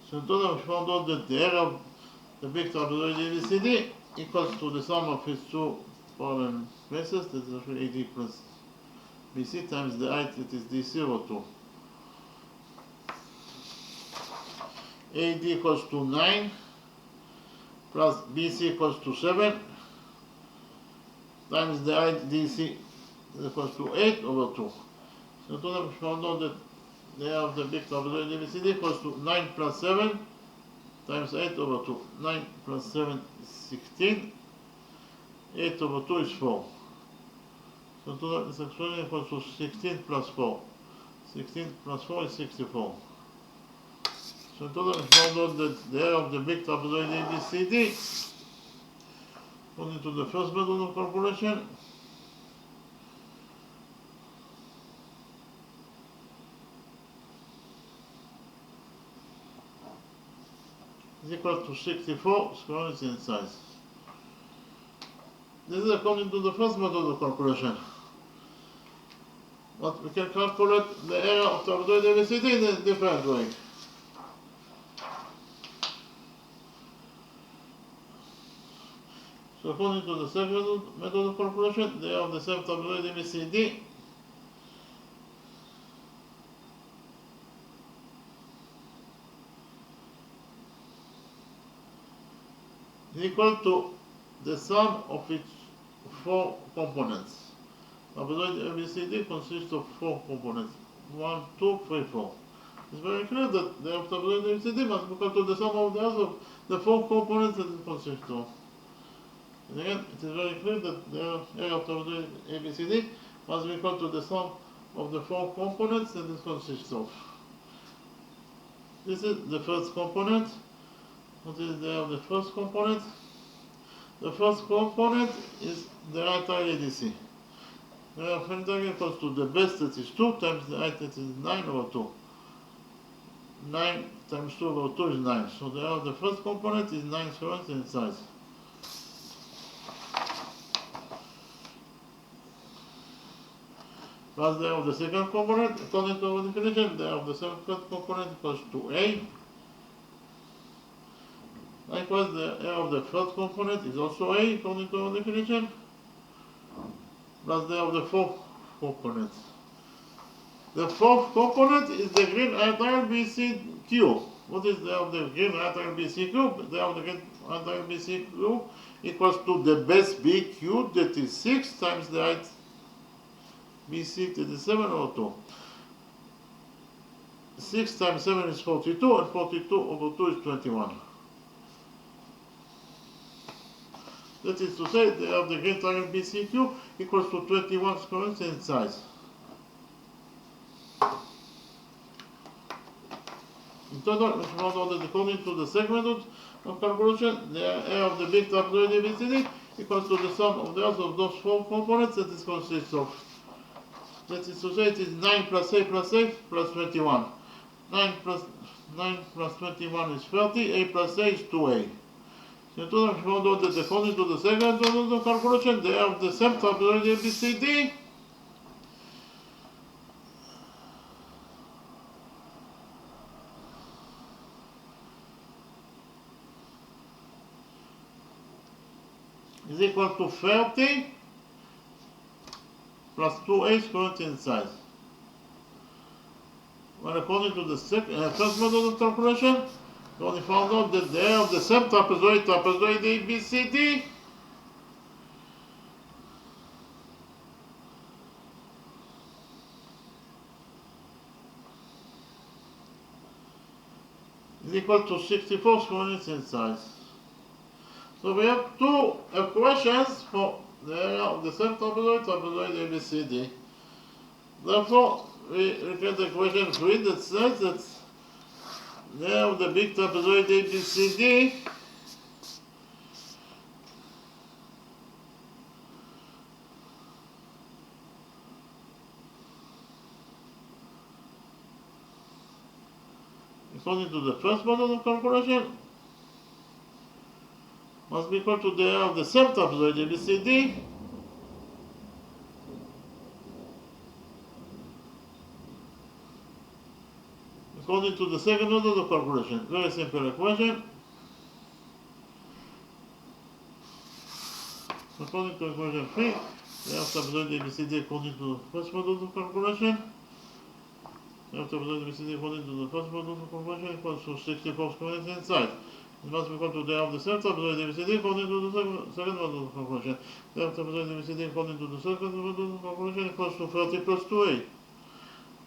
So in total we found out that the area of the big trapezoid ABCD equals to the sum of its two parallel bases, that is actually AD plus BC, times the height, that is DC over 2. AD equals to 9 plus BC equals to 7 times the height DC equals to 8 over 2. So in total we found out that the area of the big trapezoid ABCD equals to 9 plus 7 times 8 over 2. 9 plus 7 is 16. 8 over 2 is 4. So in total this expression equals to 16 plus 4. 16 plus 4 is 64. So in total we found out that the area of the big trapezoid ABCD, according to the first method of calculation, is equal to 64 square units in size. This is according to the first method of calculation. But we can calculate the area of trapezoid ABCD in a different way. So according to the second method of calculation, the area of the same trapezoid ABCD is equal to the sum of its four components. Trapezoid ABCD consists of four components. 1, 2, 3, 4. It's very clear that the area of trapezoid ABCD must be equal to the sum of the four components that it consists of. And again, it is very clear that the area of trapezoid ABCD must be equal to the sum of the four components that it consists of. This is the first component. What is the area of the first component? The first component is the right triangle ADC. The area of rectangle equals to the base, that is 2, times the height, that is 9 over 2. 9 times 2 over 2 is 9. So the area of the first component is 9 squares in size. Plus the area of the second component, according to our definition, the area of the second component equals to A. Likewise, the area of the first component is also A, according to our definition. Plus the area of the fourth component. The fourth component is the green rectangle BCQ. What is the area of the green rectangle BCQ? The area of the green rectangle BCQ equals to the base BQ, that is 6, times the height BC, that is 7 over 2. 6 times 7 is 42, and 42 over 2 is 21. That is to say, the area of the green triangle BCQ equals to 21 squares in size. In total, we found out that according to the segment of calculation, the area of the big trapezoid ABCD equals to the sum of the areas of those four components that it consists of. That is to say, it is 9 plus A plus A plus 21. 9 plus 21 is 30, A plus A is 2A. So in total, we found out that according to the segment of calculation, the area of the same trapezoid ABCD is equal to 30 plus 2A squared in size. Well, according to the first method of calculation, we only found out that the area of the same trapezoid ABCD is equal to 64 squared in size. So we have two equations for the area of the same trapezoid ABCD. Therefore, we get equation 3 that says that the area of the big trapezoid ABCD according to the first method of calculation must be equal to the area of the same trapezoid ABCD according to the second method of calculation. Very simple equation. According to equation 3, the area of trapezoid ABCD according to the first method of calculation. The area of trapezoid ABCD according to the first method of calculation equals to 64 squared in size. It must be equal to the area of the same trapezoid ABCD according to the second method of calculation. The area of trapezoid ABCD according to the second method of calculation equals to 30 plus 2A.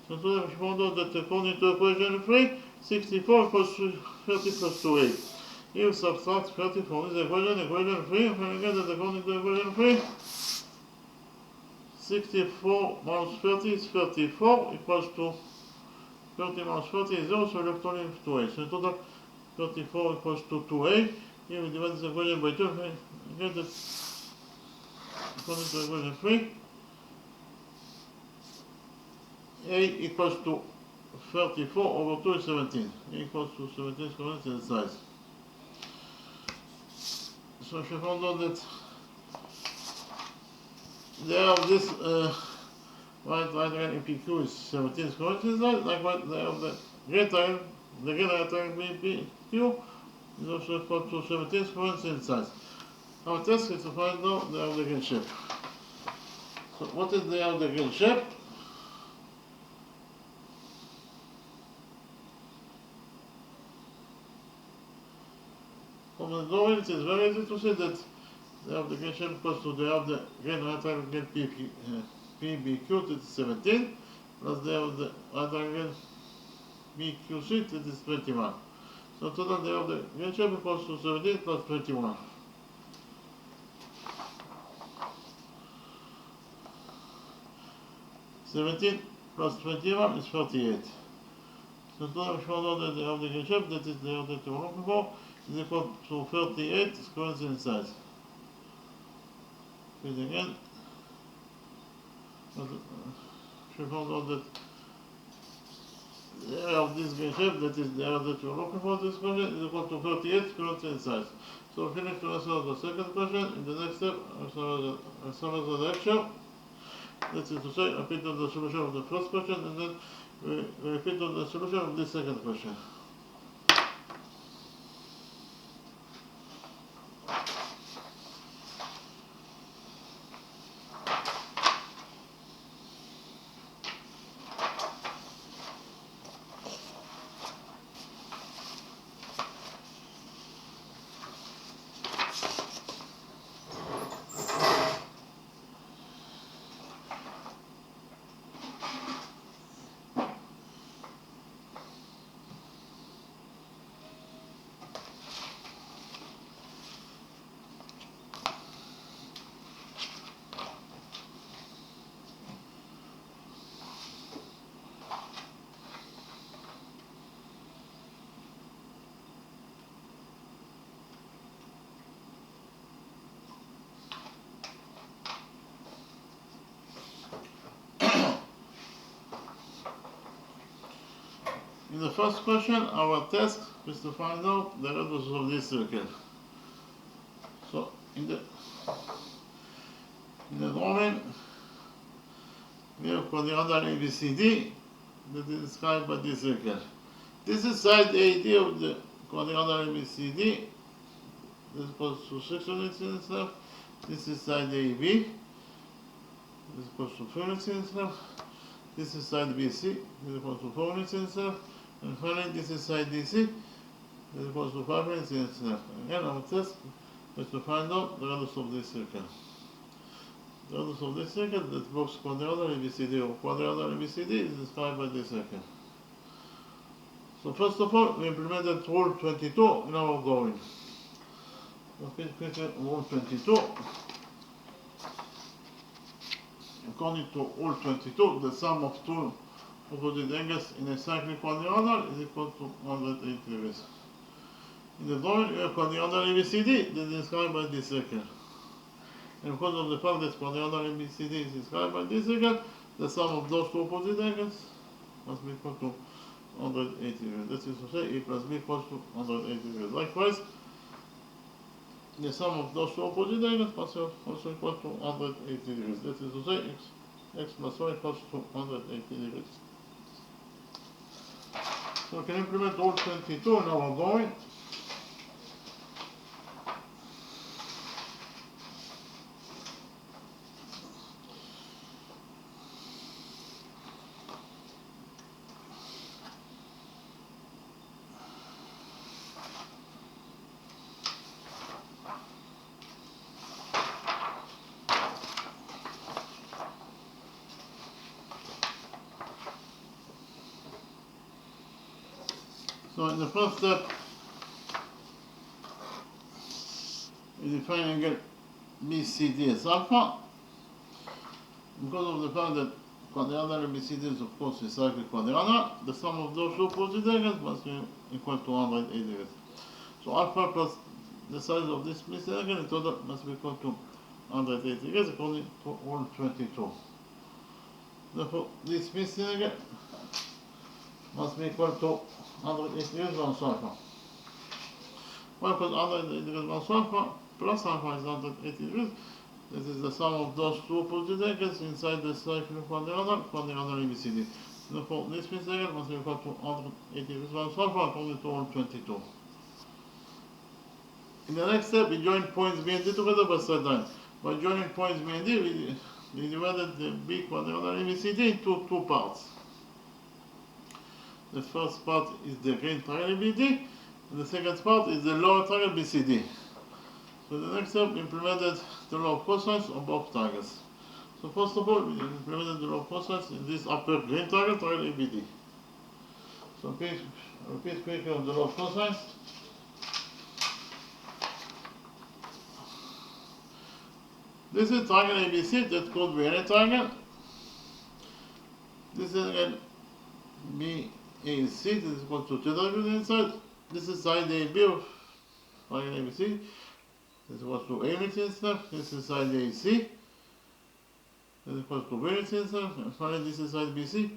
So today we found out that according to equation 3, 64 equals to 30 plus 2A. If you subtract 30 from this equation 3, and again that according to equation 3, 64 minus 30 is 34 equals to 30 minus 30 is 0, so electronic 2A. So in total, 34 equals to 2A. Here we divide this equation by 2, we get that according to equation 3, A equals to 34 over 2 is 17. A equals to 17 squared in size. So if you found out that the area of this right triangle PQ is 17 squared in size, likewise the area of the green triangle BPQ is also equal to 17 squared in size. Our task is to find out the area of the green shape. So what is the area of the green shape? From the drawing, it is very easy to see that the area of the green shape equals to the area of the green rectangle PBQ, that is 17, plus the area of the rectangle BQC, that is 21. So total the area of the green shape equals to 17 plus 21. 17 plus 21 is 38. So now we found out that the Olympiad shape, that is the area that we're looking for, is equal to 38 squares in size. Read again. We found out that the area of this green shape, that is the area that we're looking for this question, is equal to 38 squares in size. So we finish to answer the second question. In the next step, as far as the lecture, that is to say, repeat the solution of the first question, and then we repeat the solution of the second question. In the first question, our task is to find out the radius of this circle. So in the drawing, we have quadrilateral ABCD that is described by this circle. This is side AD of the quadrilateral ABCD. This equals to 6 units in itself. This is side AB. This equals to 4 units in itself. This is side BC. This equals to 4 units in itself. And finally, this is side DC. This equals to 5 units in itself. Again, our test is to find out the radius of this circle. The radius of this circle that blocks quadrilateral ABCD or quadrilateral ABCD is described by this circle. So first of all, we implemented rule 22 in our drawing. Okay, rule 22. According to rule 22, the sum of two opposite angles in a cyclic quadrilateral is equal to 180 degrees. In the drawing, we have quadrilateral ABCD that is described by this circle. And because of the fact that quadrilateral ABCD is described by this circle, the sum of those two opposite angles must be equal to 180 degrees. That is to say, A plus B equals to 180 degrees. Likewise, the sum of those two opposite angles must also equal to 180 degrees. That is to say, x plus y equals to 180 degrees. So we can implement rule 22 in our drawing. So in the first step, we define angle BCD as alpha. Because of the fact that quadrilateral BCD is of course a cyclic quadrilateral, the sum of those two opposite angles must be equal to 180 degrees. So alpha plus the size of this missing angle in total must be equal to 180 degrees according to rule 22. Therefore, this missing angle must be equal to 180 degrees minus alpha. Why? Because 180 degrees minus alpha plus alpha is 180 degrees. This is the sum of those two opposite angles inside the cyclic quadrilateral ABCD. Therefore, this missing angle must be equal to 180 degrees minus alpha according to rule 22. In the next step, we join points B and D together by straight line. By joining points B and D, we divided the B quadrilateral ABCD into two parts. The first part is the green triangle BD, and the second part is the lower triangle BCD. So the next step, we implemented the law of cosines on both triangles. So first of all, we implemented the law of cosines in this upper green triangle ABD. So repeat quickly on the law of cosines. This is triangle ABC that's called variant triangle. This is again BAC, this is equal to theta inside. This is side AB of triangle ABC. This is equal to A unit inside. This is side AC. This is equal to B unit inside. And finally this is side BC.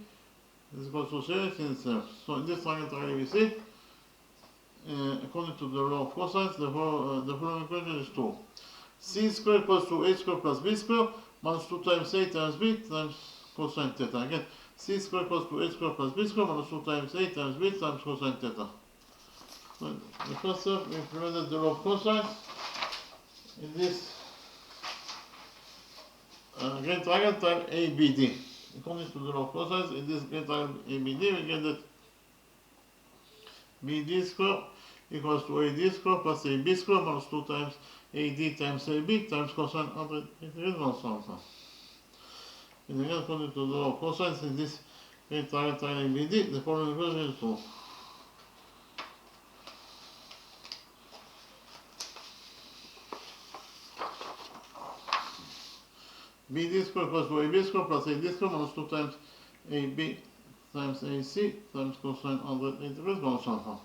This is equal to C unit inside. So in this triangle ABC, according to the law of cosines, the following equation is 2. C squared equals to A squared plus B squared minus 2 times A times B times cosine theta. Again, C squared equals to A squared plus B squared minus 2 times A times B times cosine theta. So the first step, we implemented the law of cosines in this great triangle time ABD. According to the law of cosines, in this great triangle ABD, we get that BD squared equals to AD squared plus AB squared minus 2 times AD times AB times cosine 180 alpha. And again, according to the law of cosines, in this great triangle ABD, the following equation is 2. BD squared equals to AB squared plus AD squared minus 2 times AB times AC times cosine 180 minus alpha.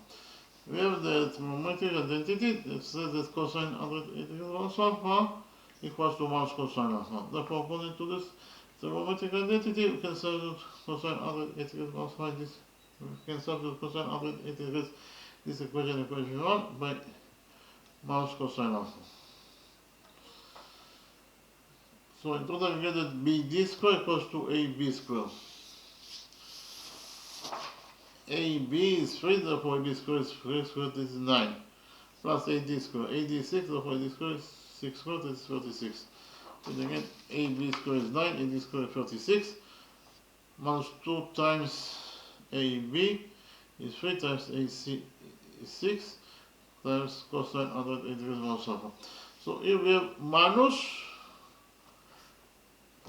We have the trigonometric identity that says that cosine 180 minus alpha equals to minus cosine alpha. Therefore, according to this trigonometric identity, we can substitute cosine 180 minus alpha. We can substitute cosine 180 this equation 1 by minus cosine alpha. So in total, we get that BD squared equals to AB squared. AB is 3, therefore AB squared is 3 squared is 9. Plus AD squared. AD is 6, therefore AD squared is 6 squared is 36. And again, AB squared is 9, AD squared is 36. Minus 2 times AB is 3 times AC is 6 times cosine 180 degrees minus alpha. So here we have minus,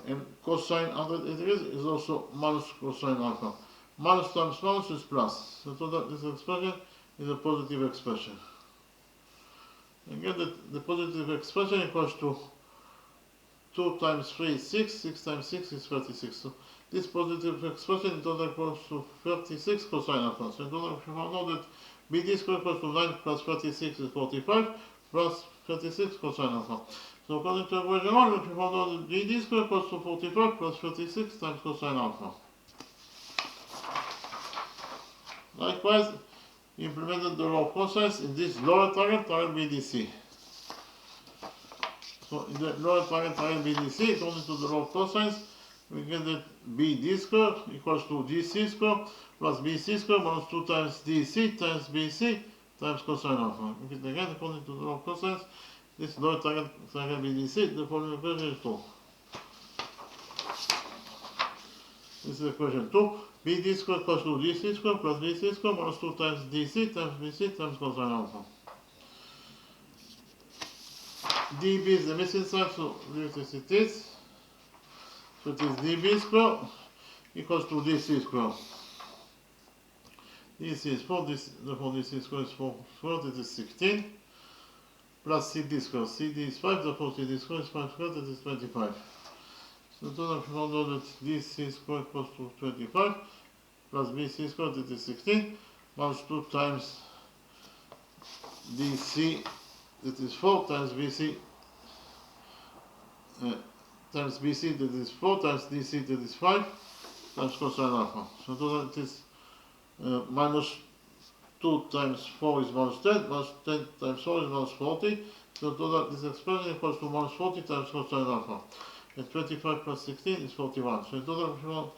and cosine 180 degrees is also minus cosine alpha. Minus times minus is plus. So that this expression is a positive expression. Again, the positive expression equals to 2 times 3 is 6, 6 times 6 is 36. So this positive expression in total equals to 36 cosine alpha. So in total, we found out that BD squared equals to 9 plus 36 is 45 plus 36 cosine alpha. So according to equation 1, we found out that BD squared equals to 45 plus 36 times cosine alpha. Likewise, we implemented the law of cosines in this lower triangle BDC. So in the lower triangle BDC, according to the law of cosines, we get that BD squared equals to DC squared plus BC squared minus 2 times DC times BC times cosine alpha. Again, according to the law of cosines, this lower triangle BDC, the following equation is 2. This is equation 2. BD squared equals to DC squared plus BC squared minus 2 times DC times BC times cosine alpha. DB is the missing sign, so leave this it is. So it is DB squared equals to DC squared. DC is 4, therefore DC squared is 4 squared, it is 16. Plus CD squared. CD is 5, therefore CD squared is 5 squared, it is 25. So total, we found out that DC squared equals to 25 plus BC squared, it is 16, minus 2 times DC, that is 4, times BC, times BC, that is 4, times DC, that is 5, times cosine alpha. So total, it is minus 2 times 4 is minus 10, minus 10 times 4 is minus 40. So total, this expression equals to minus 40 times cosine alpha. And 25 plus 16 is 41. So in total, if you want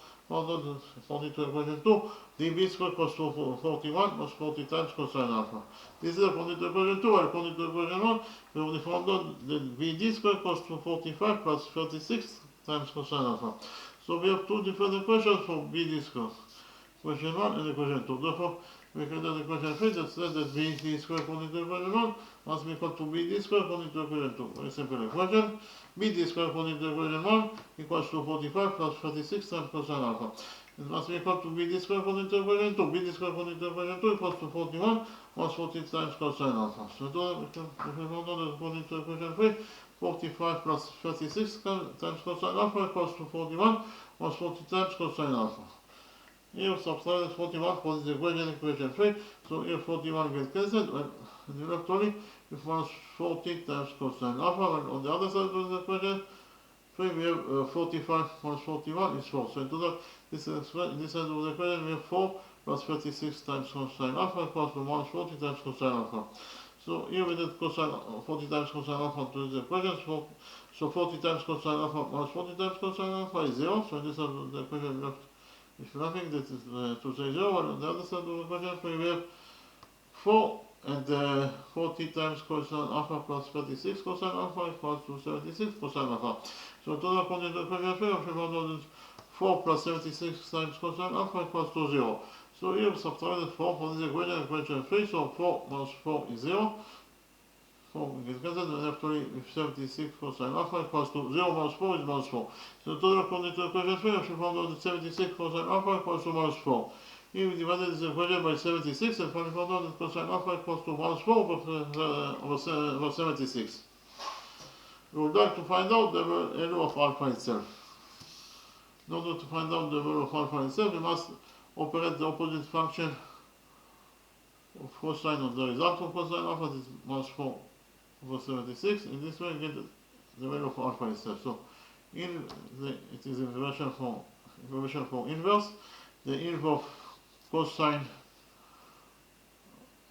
according to equation 2, dB squared equals to 41 plus 40 times cosine alpha. This is according to equation 2, and according to equation 1, we only found out that BD squared equals to 45 plus 36 times cosine alpha. So we have two different equations for BD squared. Equation 1 and equation 2. Therefore, we can do equation 3 that says that BD squared according to equation 1 must be equal to BD squared according to equation 2. Very simple equation. BD squared according to equation 1 equals to 45 plus 36 times cosine alpha. It must be equal to BD squared according to equation 2. BD squared according to equation 2 equals to 41 plus 40 times cosine alpha. So if we found out that according to equation 3, 45 plus 36 times cosine alpha equals to 41 minus 40 times cosine alpha. Here subtract 41 from this equation, equation 3. So here 41 gets cancelled, and you left only with minus 40 times cosine alpha. And on the other side of the equation 3, we have 45 minus 41 is 4. So in total, this side of the equation we have 4 plus 36 times cosine alpha equals to minus 40 times cosine alpha. So here we did cosine 40 times cosine alpha to the equation. So 40 times cosine alpha minus 40 times cosine alpha is 0. So in this side of the equation left if nothing, this is to say 0. And on the other side of the equation we have 4 and 40 times cosine alpha plus 36 cosine alpha equals to 76 cosine alpha. So total according to the equation 3, we found 4 plus 76 times cosine alpha equals to 0. So here we subtracted 4 from this equation, equation 3. So 4 minus 4 is 0. 4 gets cancelled, and actually with 76 cosine alpha equals to 0 minus 4 is minus 4. So total according to equation 3, we found out that 76 cosine alpha equals to minus 4. Here we divided this equation by 76 and finally found out that cosine alpha equals to minus 4 over 76. We would like to find out the value of alpha itself. In order to find out the value of alpha itself, we must operate the opposite function of cosine of the result of cosine alpha, this is minus 4 over 76. In this way, we get the value of alpha itself. So, it is information for inverse. The inverse of cosine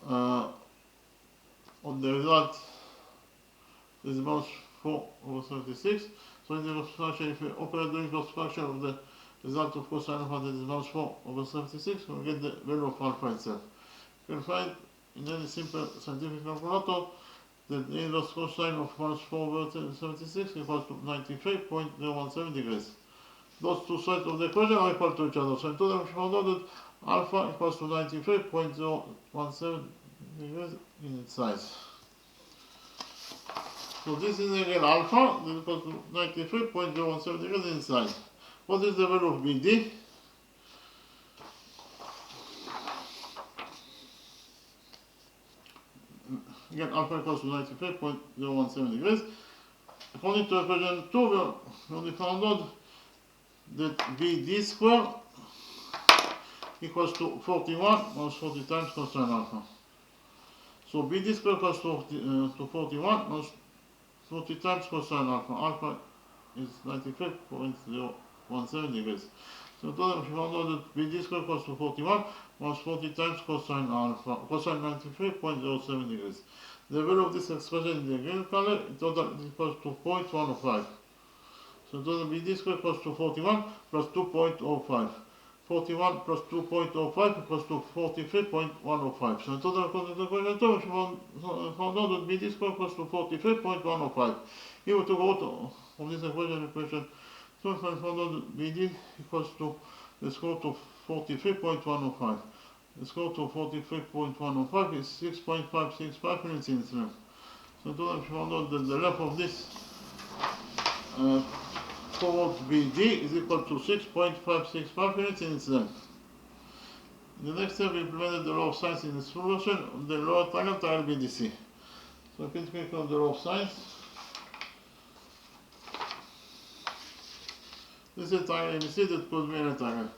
of the result is minus 4 over 76. So in the inverse function, if we operate the inverse function of the result of cosine alpha, that is minus 4 over 76, we get the value of alpha itself. You can find in any simple scientific calculator that the inverse cosine of minus 4 over 76 equals to 93.017 degrees. Those two sides of the equation are equal to each other. So in total, we found out that alpha equals to 93.017 degrees in its size. So this is again alpha, that equals to 93.017 degrees in its size. What is the value of BD? Again, alpha equals to 93.017 degrees. According to equation 2, we only found out that BD squared equals to 41 minus 40 times cosine alpha. So BD squared equals to 41 minus 40 times cosine alpha. Alpha is 93.017 degrees. So total we found out that BD squared equals to 41 minus 40 times cosine alpha, cosine 93.07 degrees. The value of this expression in the green color in total is equals to 0.105. So total BD squared equals to 41 plus 2.05. 41 plus 2.05 equals to 43.105. So in total according to the equation 2, we found out that BD squared equals to 43.105. Here we took out from this equation 2, we found out that BD equals to the square root of 43.105. The square root of 43.105 is 6.565 units in length. So in total we found out that the length of this towards BD is equal to 6.565 units in its length. In the next step, we implemented the law of sines in its solution of the lower triangle BDC. So please click on the law of sines. This is triangle ABC that could be a triangle.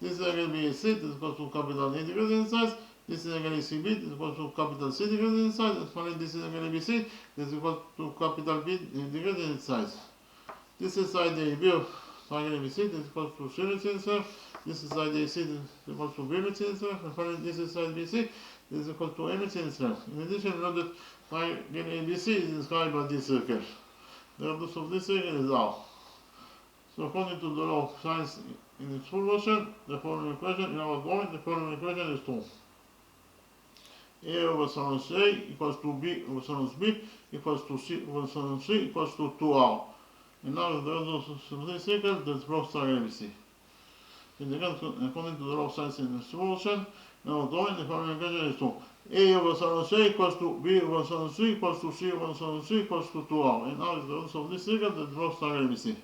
This is angle BAC that is equal to capital A degrees in size. This is angle ACB that is equal to capital C degrees in size. And finally, this is angle ABC that is equal to capital B degrees in its size. This is side AB of triangle ABC that is equal to C units in itself. This is side AC that is equal to B units in itself. And finally, this is side BC that is equal to A units in itself. In addition, we know that triangle ABC is described by this circle. The radius of this circle is R. So according to the law of sines in its full version, the following equation, in our drawing, the following equation is 2. A over sin A equals to B over sin B equals to C over sin C equals to 2R. And now the radius of this circle that blocks triangle ABC. And again, according to the law of sines in its full version, in our drawing, the following equation is 2. A over sin A equals to B over sin C equals to C over sin C equals to 2R. And now the radius of this circle that blocks triangle ABC.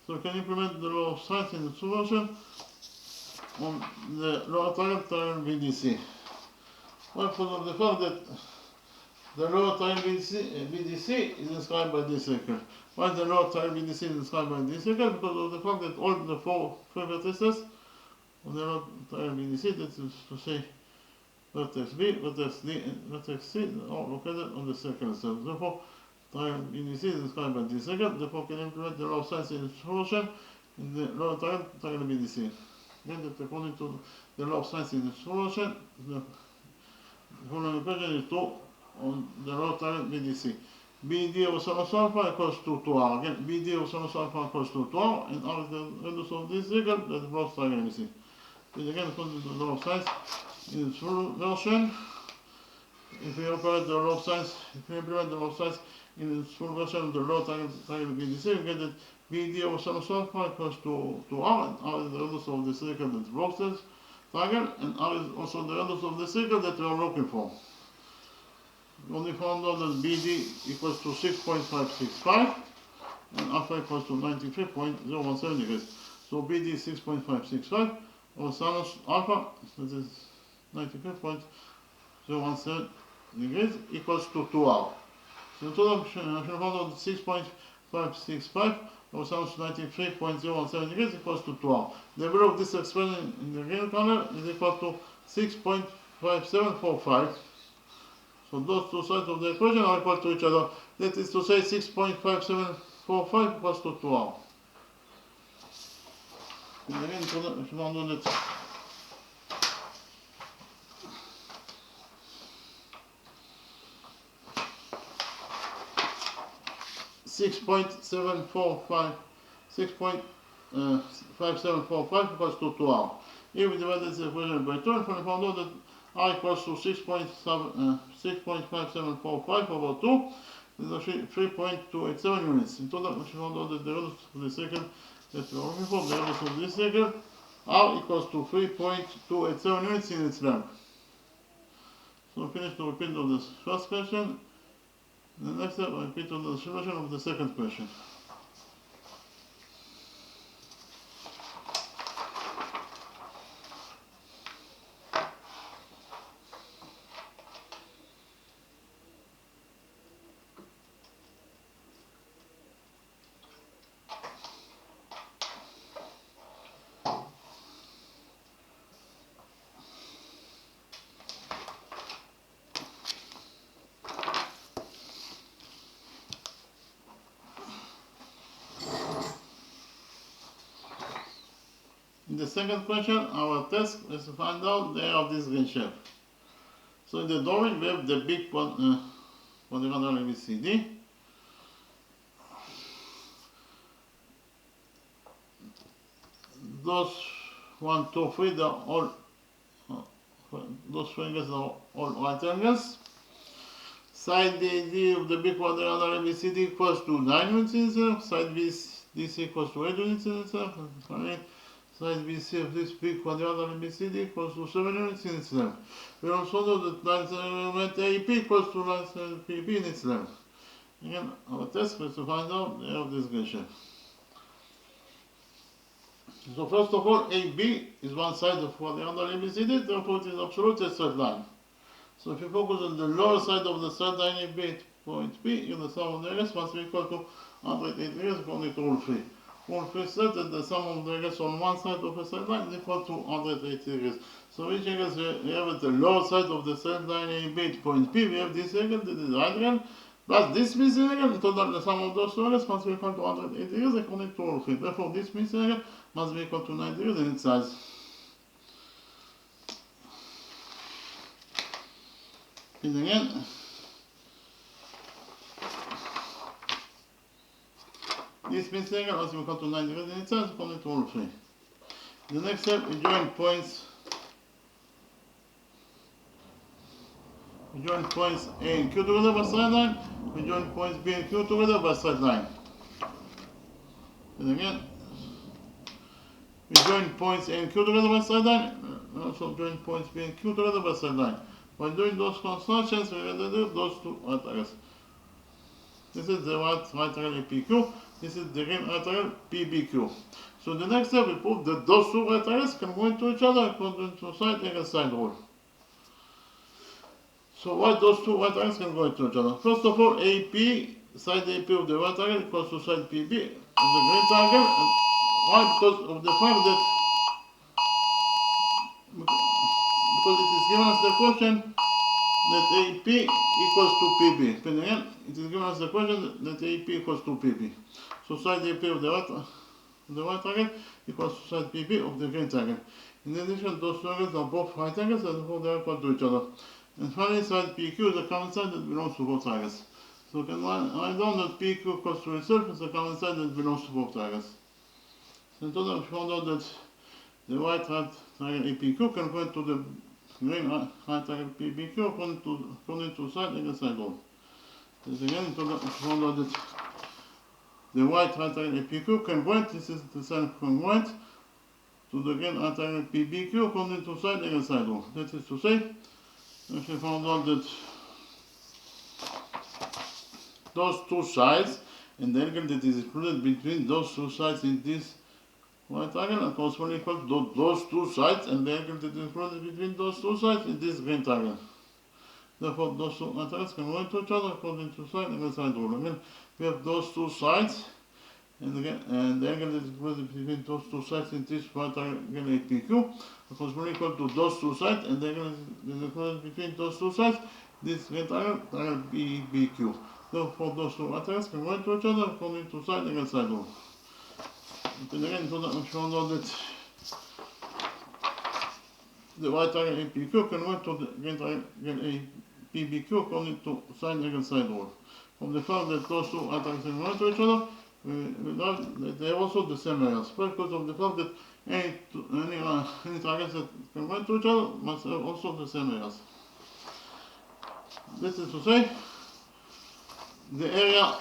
So we can implement the law of sines in the solution on the lower triangle BDC. Well, because of the fact that The lower triangle BDC is inscribed by this circle. Why the lower triangle BDC is inscribed by this circle? Because of the fact that all the three vertices of the lower triangle BDC, that is to say vertex B, vertex D, and vertex C, are located on the circle itself. Therefore, triangle BDC is inscribed by this circle. Therefore, can implement the law of sines in solution in the lower triangle BDC. Then, that according to the law of sines in solution, the following equation is 2 on the lower triangle BDC. BD of sinus alpha equals to 2R. Again, BD of sinus alpha equals to 2R, and R is the radius of this circle that is close triangle BDC. This again according to the law of sines in its full version. If we operate the law of sines, if we implement the law of sines in its full version of the lower triangle BDC, we get that BD of sinus alpha equals to R, and R is the radius of the circle that blocks this triangle, and R is also the radius of the circle that we are looking for. We only found out that BD equals to 6.565 and alpha equals to 93.017 degrees. So BD is 6.565, or sinus alpha, that is 93.017 degrees, equals to 2R. So in total, we found out that 6.565 or sinus 93.017 degrees equals to 2R. The value of this expression in the green color is equal to 6.5745. So those two sides of the equation are equal to each other. That is to say 6.5745 equals to 2R. And again, if you want to do that, .5745 equals to 2R. If we divide this equation by 2, we found out that R equals to 6.5745 over 2 is actually 3.287 units. In total, we found out that the radius of the circle that we are looking for, the radius of this circle, R equals to 3.287 units in its length. So we finish the repeat of this first question. The next step, I repeat on the solution of the second question. In the second question, our task is to find out the area of this green shape. So in the drawing, we have the big quadrilateral ABCD. Those 1, 2, 3, they're all those triangles are all right angles. Side AD of the big quadrilateral ABCD equals to 9 units in itself. Side BC equals to 8 units in itself. Side BC of this big quadrilateral ABCD equals to 7 units in its length. We also know that line segment AEP equals to line segment PP in its length. Again, our task is to find out the area of this green shape. So first of all, AB is one side of quadrilateral ABCD, therefore it is absolutely a straight line. So if you focus on the lower side of the straight line AB at point P, the sum of the areas must be equal to 180 degrees according to rule 3. Rule 3 says that the sum of the areas on one side of a straight line is equal to 180 degrees. So which angles we have at the lower side of the straight line AB at point P, we have this angle, this is right angle, plus this missing angle. In total, the sum of those two angles must be equal to 180 degrees according to rule 3. Therefore, this missing angle must be equal to 90 degrees in its size. And again, this missing angle must be equal to 90 degrees in its size according to rule 3. The next step, we join points. We join points A and Q together by straight line. We join points B and Q together by straight line. And again, we join points A and Q together by straight line. We also join points B and Q together by straight line. By doing those constructions, we will do those two right angles. This is the right angle PQ. This is the green right angle PBQ. So the next step, we prove that those two right angles can go into each other according to side angle side rule. So why those two right angles can go into each other? First of all, AP, side AP of the right angle equals to side PB of the great angle. And why? Because of the fact that because it is given us the question that AP equals to PB. And again, it is given us the question that AP equals to PB. So side AP of the right angle equals to side PB of the great angle. In addition, those two angles are both right angles and therefore they are equal to each other. And finally, side PQ is a common side that belongs to both angles. So we can write down that PQ equals to itself is a common side that belongs to both angles. So in total, we found out that the right triangle APQ can point to the green right triangle PBQ according to side and side rule. This again, in total, we found out that the right triangle APQ can point, this is the sign congruent, to the green right triangle PBQ according to side and side rule. That is to say, we found out that those two sides and the angle that is included between those two sides in this right angle are corresponding equal to those two sides and the angle that is included between those two sides in this great angle. Therefore, those two right angles can go into each other according to side and side rule. Again, we have those two sides and again, and the angle that is included between those two sides in this right angle APQ are corresponding equal to those two sides and the angle that is included between those two sides this great angle PBQ. Therefore, those two right angles can go into each other according to side and side rule. And again, so that we found out that the right angle APQ can go into the great angle PBQ according to side and side rule. From the fact that those two right angles can go into each other, we know that they have also the same areas. Because of the fact that any triangles that can go into each other must have also the same areas. This is to say, the area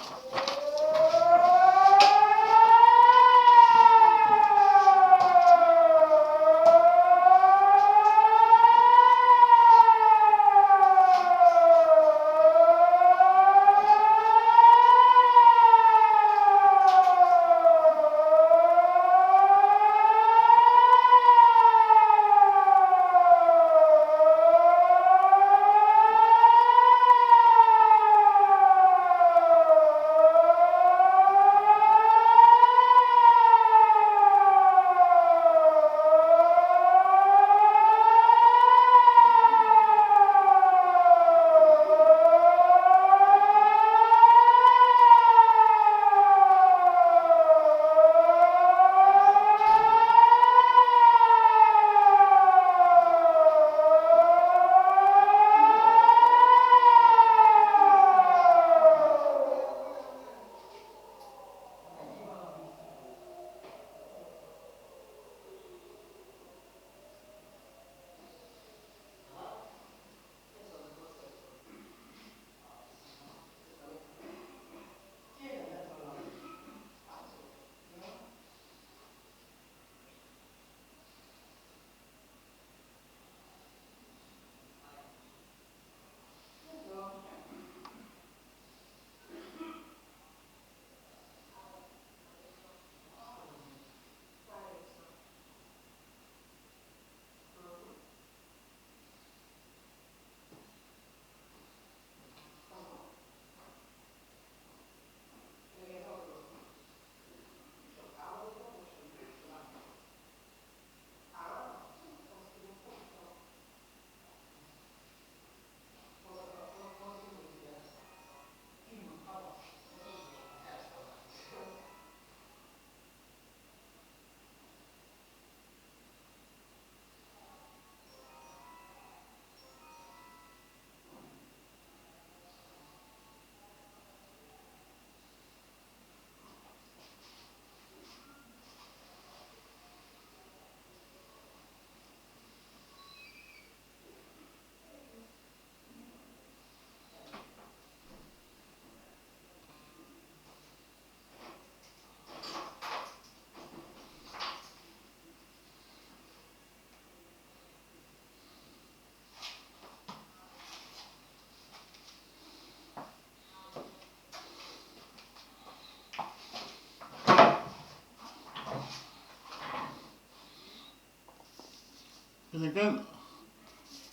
and again,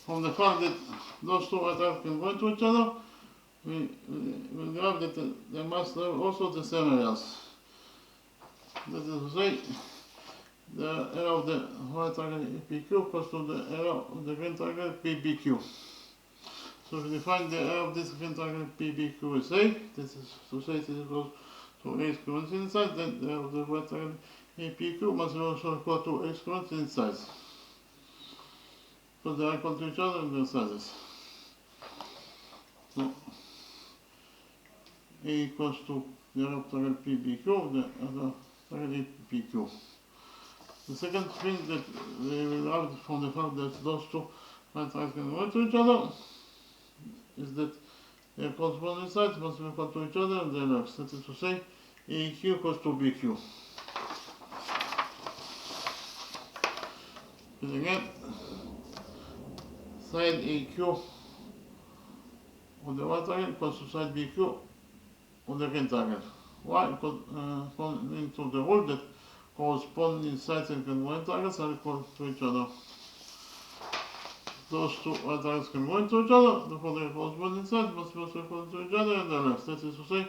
from the fact that those two atoms can go into each other, we grab that they must have also the same areas. That is to say, the area of the white triangle PQ equals to the area of the green triangle PBQ. So if we define the area of this green triangle PBQ as A, this is to say it is equal to A squared inside, then the area of the white triangle PQ must be also equal to A squared inside. So they are equal to each other in their sizes. So A equals to the area of triangle PBQ, the other triangle PQ. The second thing that we will have from the fact that those two right triangles can go to each other is that their corresponding sides must be equal to each other and their lengths. That is to say, AQ equals to BQ. And again, side AQ of the right triangle equals to side BQ of the green triangle. Why? Because according to the rule that corresponding sides in congruent triangles are equal to each other. Those two right triangles can go into each other, therefore their corresponding sides must be also equal to each other and their lengths. That is to say,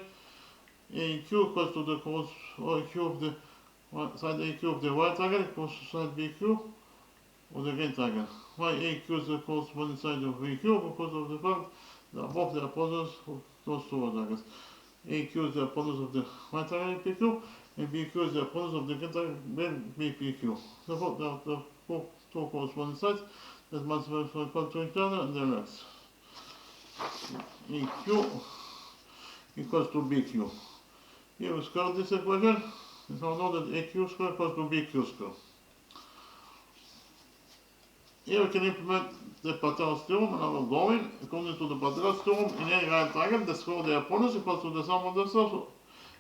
AQ equals to the AQ of the side AQ of the right triangle equals to side BQ of the green triangle. Why AQ is the corresponding side of BQ? Because of the fact that both the opposite of those two right triangles. AQ is the opposite of the right triangle PQ, and BQ is the opposite of the green triangle BPQ. Therefore, there are the two corresponding sides that must be equal to each other and their lengths. AQ equals to BQ. Here we square this equation, and now know that AQ squared equals to BQ squared. Here we can implement the Pythagoras theorem, and I will go in. According to the Pythagoras theorem, in any right triangle, the square of the hypotenuse equals to the sum of the squares.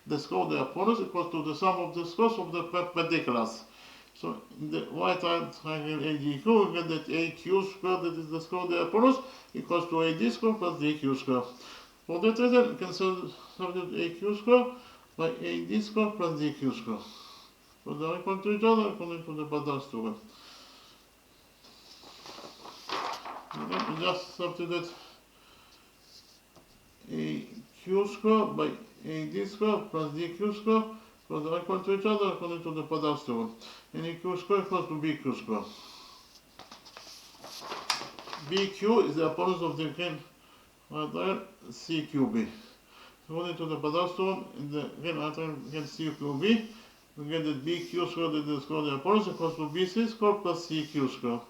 The square of the hypotenuse equals to the sum of the squares of the perpendiculars. So in the right triangle ADQ, we get that AQ squared, that is the square of the hypotenuse, equals to AD squared plus DQ squared. For that reason, we can substitute AQ squared by AD squared plus DQ squared. So they are equal to each other according to the Pythagoras theorem. Again, we just substitute AQ squared by AD squared plus DQ squared. So they are equal to each other according to the Pythagoras theorem. And AQ squared equals to BQ squared. BQ is the opponent of the green triangle CQB. So according to the Pythagoras theorem, in the green triangle CQB, we get that BQ squared, that is the square of the opponent, equals to BC squared plus CQ squared.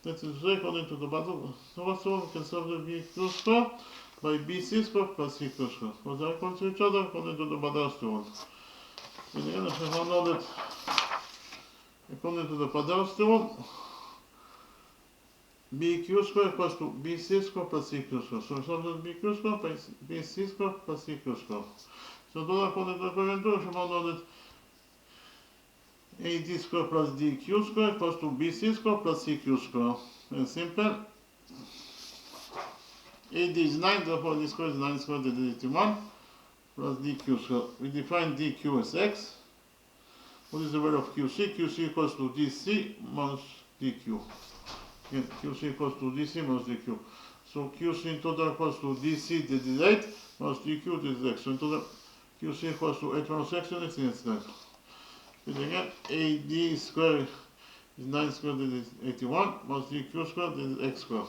That is to say, according to the Pythagoras theorem, we can substitute BQ squared by BC squared plus CQ squared. So they are equal to each other according to the Pythagoras theorem. And again, I shall know that according to the Pythagoras theorem, BQ squared equals to BC squared plus CQ squared. So we substitute BQ squared by BC squared plus CQ squared. So those according to the equation 2, we shall know that AD squared plus DQ squared equals to BC squared plus CQ squared. Very simple. AD is 9, therefore D squared is 9 squared, that is 81, plus DQ squared. We define DQ as X. What is the value of QC? QC equals to DC minus DQ. Again, QC equals to DC minus DQ. So QC in total equals to DC, that is 8, minus DQ, that is X. So in total, QC equals to 8 minus X units, and it's 9. And again, AD squared is 9 squared, that is 81, minus DQ squared, that is X squared.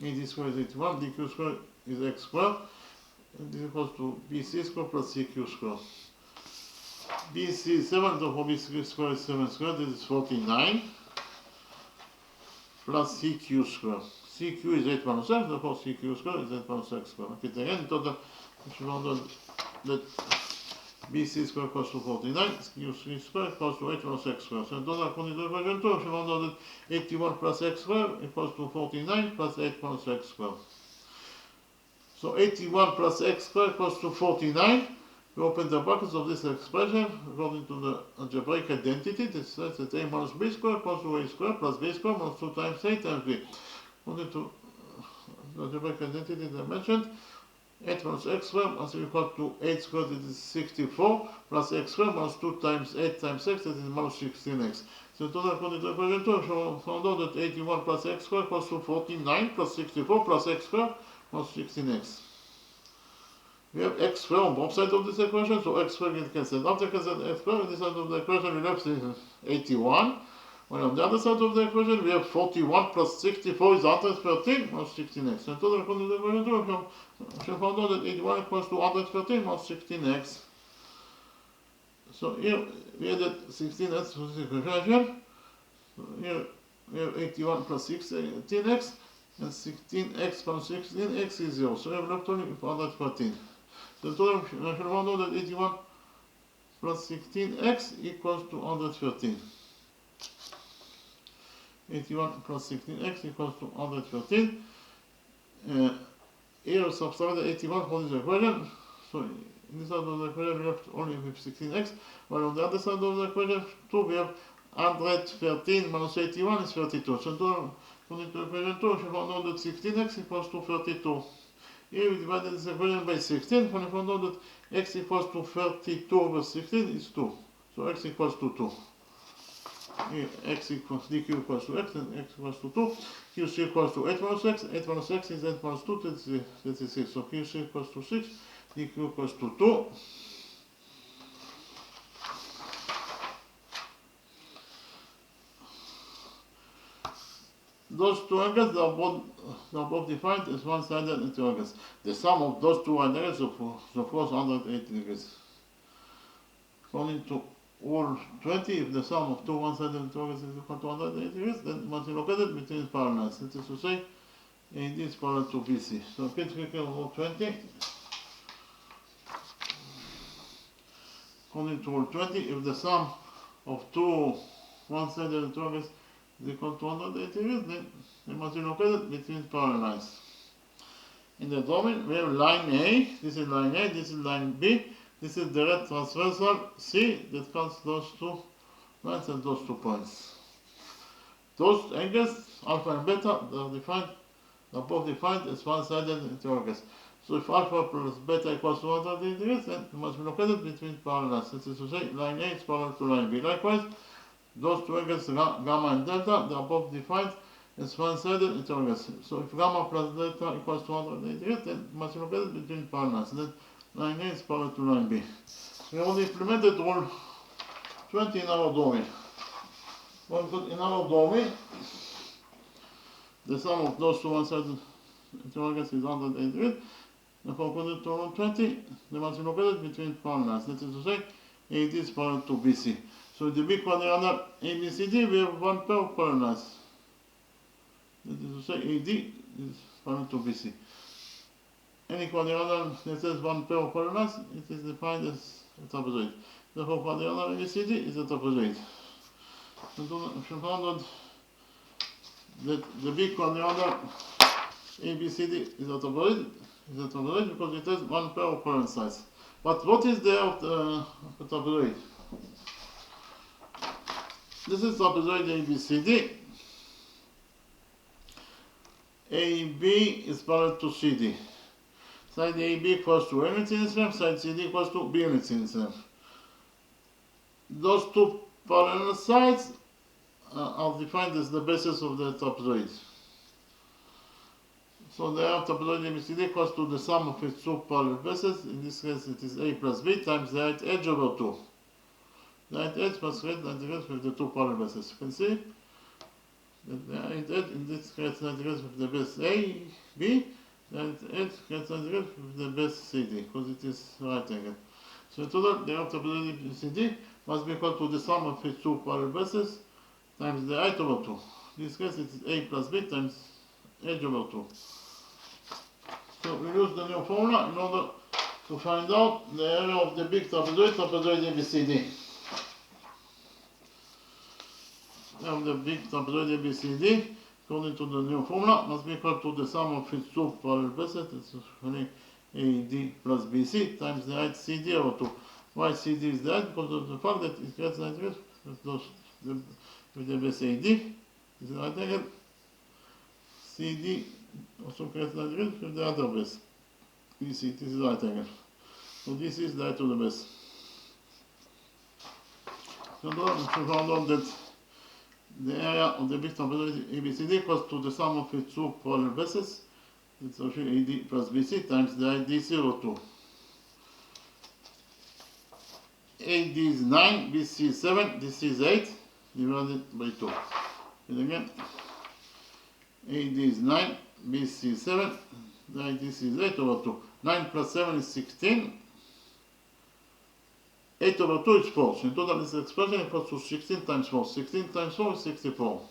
AD squared is 81, DQ squared is X squared, and this equals to BC squared plus CQ squared. BC is 7, therefore BC squared is 7 squared, that is 49, plus CQ squared. CQ is 8 minus X, therefore CQ squared is 8 minus X squared. Okay, again, in total, we should know that BC squared equals to 49, QC squared equals to 8 minus X squared. So in total, according to the equation 2, we should know that 81 plus X squared equals to 49 plus 8 minus X squared. So 81 plus X squared equals to 49. We open the brackets of this expression according to the algebraic identity. This says that A minus B squared equals to A squared plus B squared minus 2 times A times B. According to the algebraic identity that I mentioned, 8 minus x squared must be equal to 8 squared, it is 64, plus x squared minus 2 times 8 times x, that is minus 16x. So total according to equation 2, we found out that 81 plus x squared equals to 49 plus 64 plus x squared plus 16x. We have x squared on both sides of this equation, so x squared gets cancelled. After cancelling x squared, on this side of the equation we left 81. While on the other side of the equation we have 41 plus 64 is 113 minus 16x. So total according to the equation 2, we found out that 81 equals to 113 minus 16x. So here we added 16x to this equation. So here we have 81 plus 16x, and 16x plus 16x is 0. So we have left only 113. So total, we should find out that 81 plus 16x equals to 113. 81 plus 16x equals to 113. Here we subtract the 81 from this equation. So in this side of the equation we have only with 16x, while on the other side of the equation 2 we have 113 minus 81 is 32. So total, according to equation 2, we should find out that 16x equals to 32. Here we divided this equation by 16, when we found out that x equals to 32 over 16 is 2. So x equals to 2. Here x equals dq equals to x, and x equals to 2. qc equals to 8 minus x, 8 minus x is 8 minus 2, that is 6. So qc equals to 6, dq equals to 2. Those two angles are both defined as one-sided interangles. The sum of those two angles is of course 180 degrees. According to rule 20, if the sum of two one-sided interangles is equal to 180 degrees, then it must be located between parallel lines. That is to say, AD is parallel to BC. So please click on rule 20. According to rule 20, if the sum of two one-sided interangles is equal to 180 degrees, then they must be located between parallel lines. In the drawing, we have line A, this is line A, this is line B, this is the red transversal C that cuts those two lines and those 2 points. Those angles, alpha and beta, are both defined as one-sided interangles. So if alpha plus beta equals to 180 degrees, then it must be located between parallel lines. That is to say, line A is parallel to line B. Likewise, those two angles, gamma and delta, they are both defined as one-sided interangles. So if gamma plus delta equals to 180 degrees, then it must be located between parallel lines. Then line A is parallel to line B. We only implemented rule 20 in our drawing. In our drawing, the sum of those two one-sided interangles is 180 degrees. Therefore, according to rule 20, they must be located between parallel lines. That is to say, AD is parallel to BC. So in the big quadrilateral ABCD, we have one pair of parallel lines. That is to say, AD is parallel to BC. Any quadrilateral that has one pair of parallel lines, it is defined as a trapezoid. Therefore, quadrilateral ABCD is a trapezoid. So we found out that the big quadrilateral ABCD is a trapezoid because it has one pair of parallel sides. But what is there of the trapezoid? This is trapezoid ABCD. AB is parallel to CD. Side AB equals to A units in its length, side CD equals to B units in its length. Those two parallel sides are defined as the bases of the trapezoid. So the area of trapezoid ABCD equals to the sum of its two parallel bases. In this case, it is A plus B times the height edge over 2. The height edge must create 90 degrees with the two parallel bases. You can see that the height edge in this creates 90 degrees with the base A, B. The height edge creates 90 degrees with the base CD because it is right angle. So in total, the area of trapezoid ABCD must be equal to the sum of its two parallel bases times the height over 2. In this case, it is A plus B times edge over 2. So we use the new formula in order to find out the area of the big trapezoid ABCD. Of the big trapezoid ABCD, according to the new formula, must be equal to the sum of its two parallel bases, that's AD plus BC, times the height CD over 2. Why CD is the height? Because of the fact that it creates 90 degrees with the base AD, is the right angle. CD also creates 90 degrees with the other base. BC, this is right angle. So this is the height of the base. So now we found out that the area of the big trapezoid ABCD equals to the sum of its two parallel bases. It's actually AD plus BC times the height DC over 2. AD is 9, BC is 7, DC is 8, divided by 2. And again, AD is 9, BC is 7, the height DC is 8 over 2. 9 plus 7 is 16. 8 over 2 is 4. So in total this expression equals to 16 times 4. 16 times 4 is 64.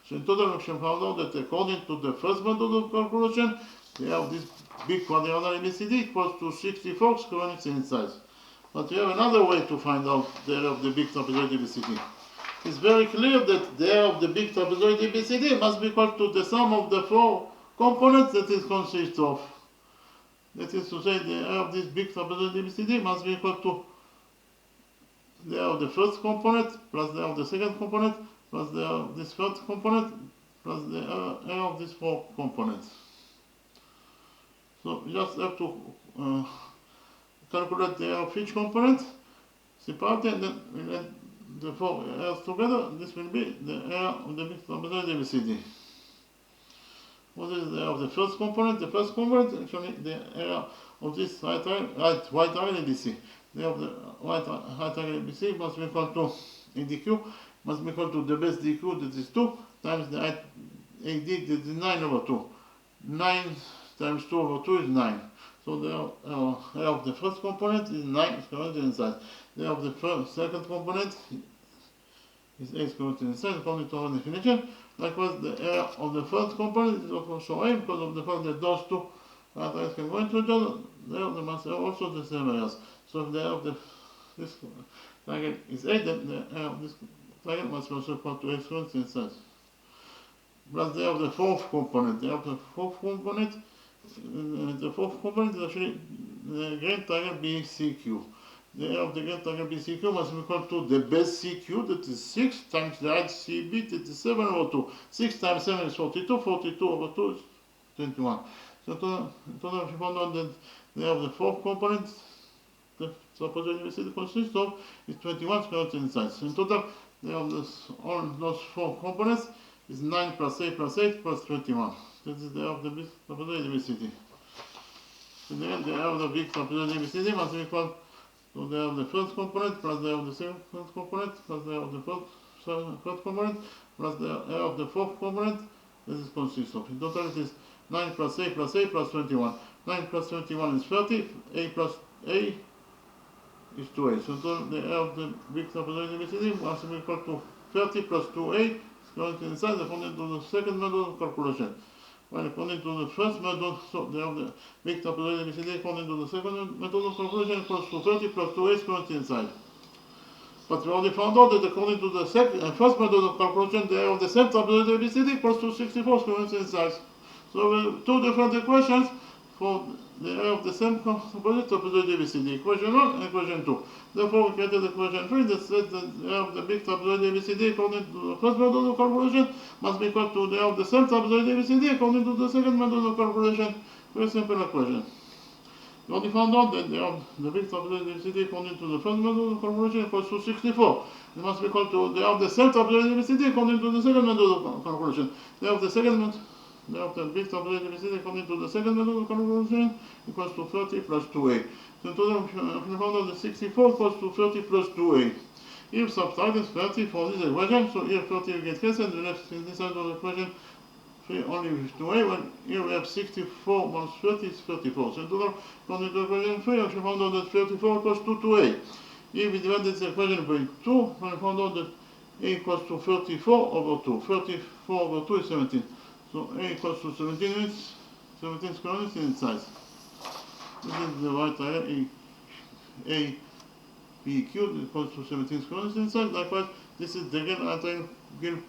So in total we can find out that according to the first method of calculation, we have this big quadrilateral ABCD equals to 64 square units in size. But we have another way to find out the area of the big trapezoid ABCD. It's very clear that the area of the big trapezoid ABCD must be equal to the sum of the four components that it consists of. That is to say, the area of this big trapezoid ABCD must be equal to the area of the first component plus the area of the second component plus the area of this third component plus the area of these four components. So we just have to calculate the area of each component separately, and then we add the four areas together. This will be the area of the big trapezoid ABCD. What is the area of the first component? The first component is actually the area of this white triangle ABC. The area of the right triangle ABC must be equal to ADQ, must be equal to the base DQ, that is 2, times the height AD, that is 9 over 2. 9 times 2 over 2 is 9. So the area of the first component is 9 square units in size. The area of the second component is 8 square units in size according to our definition. Likewise, the area of the first component is also 8 because of the fact that those two areas can go into each other. They must have also the same areas. So if the area of this triangle is 8, then the area of this triangle must also equal to 8 square units in size. Plus the area of the fourth component. The area of the fourth component is actually the green triangle BCQ. The area of the green triangle BCQ must be equal to the base CQ, that is 6, times the height CB, that is 7 over 2. 6 times 7 is 42, 42 over 2 is 21. So total we found out that the area of the fourth component, the trapezoid ABCD consists of, is 21 square units in size. So in total, the area of all those four components is 9 plus 8 plus 8 plus 21. This is the area of the big trapezoid ABCD. So then the area of the big trapezoid ABCD must be equal to the area of the first component plus the area of the second component plus the area of the third component plus the area of the fourth component. This is consists of. In total it is 9 plus 8 plus 8 plus 21. 9 plus 21 is 30. A plus A is 2A. So the area of the big trapezoid ABCD must be equal to 30 plus 2A square units in size according to the second method of calculation. Well, according to the first method, so the area of the big trapezoid ABCD according to the second method of calculation equals to 30 plus 2A square units in size. But we already found out that according to the first method of calculation, the area of the same trapezoid ABCD equals to 64 square units in size. So we have two different equations for the area of the same trapezoid ABCD, equation 1 and equation 2. Therefore, we created equation 3 that says that the area of the big trapezoid ABCD according to the first method of calculation must be equal to the area of the same trapezoid ABCD according to the second method of calculation. Very simple equation. We already found out that the area of the big trapezoid ABCD according to the first method of calculation equals to 64. It must be equal to the area of the same trapezoid ABCD according to the second method of calculation. The area of the second method. The area of the big trapezoid ABCD according to the second method of calculation equals to 30 plus 2A. So in total, we found out that 64 equals to 30 plus 2A. Here subtracted 30 for this equation, so here 30 will get cancelled, the left in this side of the equation 3 only with 2A, when here we have 64 minus 30 is 34. So in total, according to equation 3, we found out that 34 equals to 2A. Here we divided this equation by 2, and we found out that A equals to 34 over 2. 34 over 2 is 17. So A equals to 17 units, 17 square units in size. This is the right triangle A P cubed equals to 17 square units in size. Likewise, this is the again triangle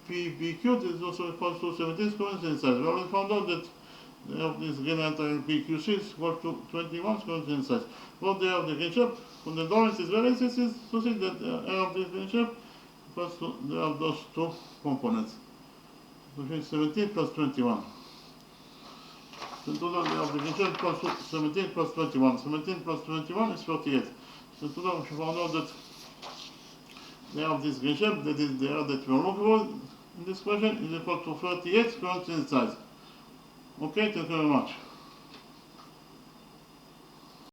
P B cubed is also equals to 17 square units in size. We already found out that the area of this again triangle PQC is equal to 21 square units in size. What the area of the green shape from the drawings is very easy to see that the area of this green shape equals to the area of those two components. So 17 plus 21. The total area of the green shape equals 17 plus 21. 17 plus 21 is 38. So total we found out that the area of this green shape, that is the area that we are looking for in this question, is equal to 38 square inches in size. Okay, thank you very much.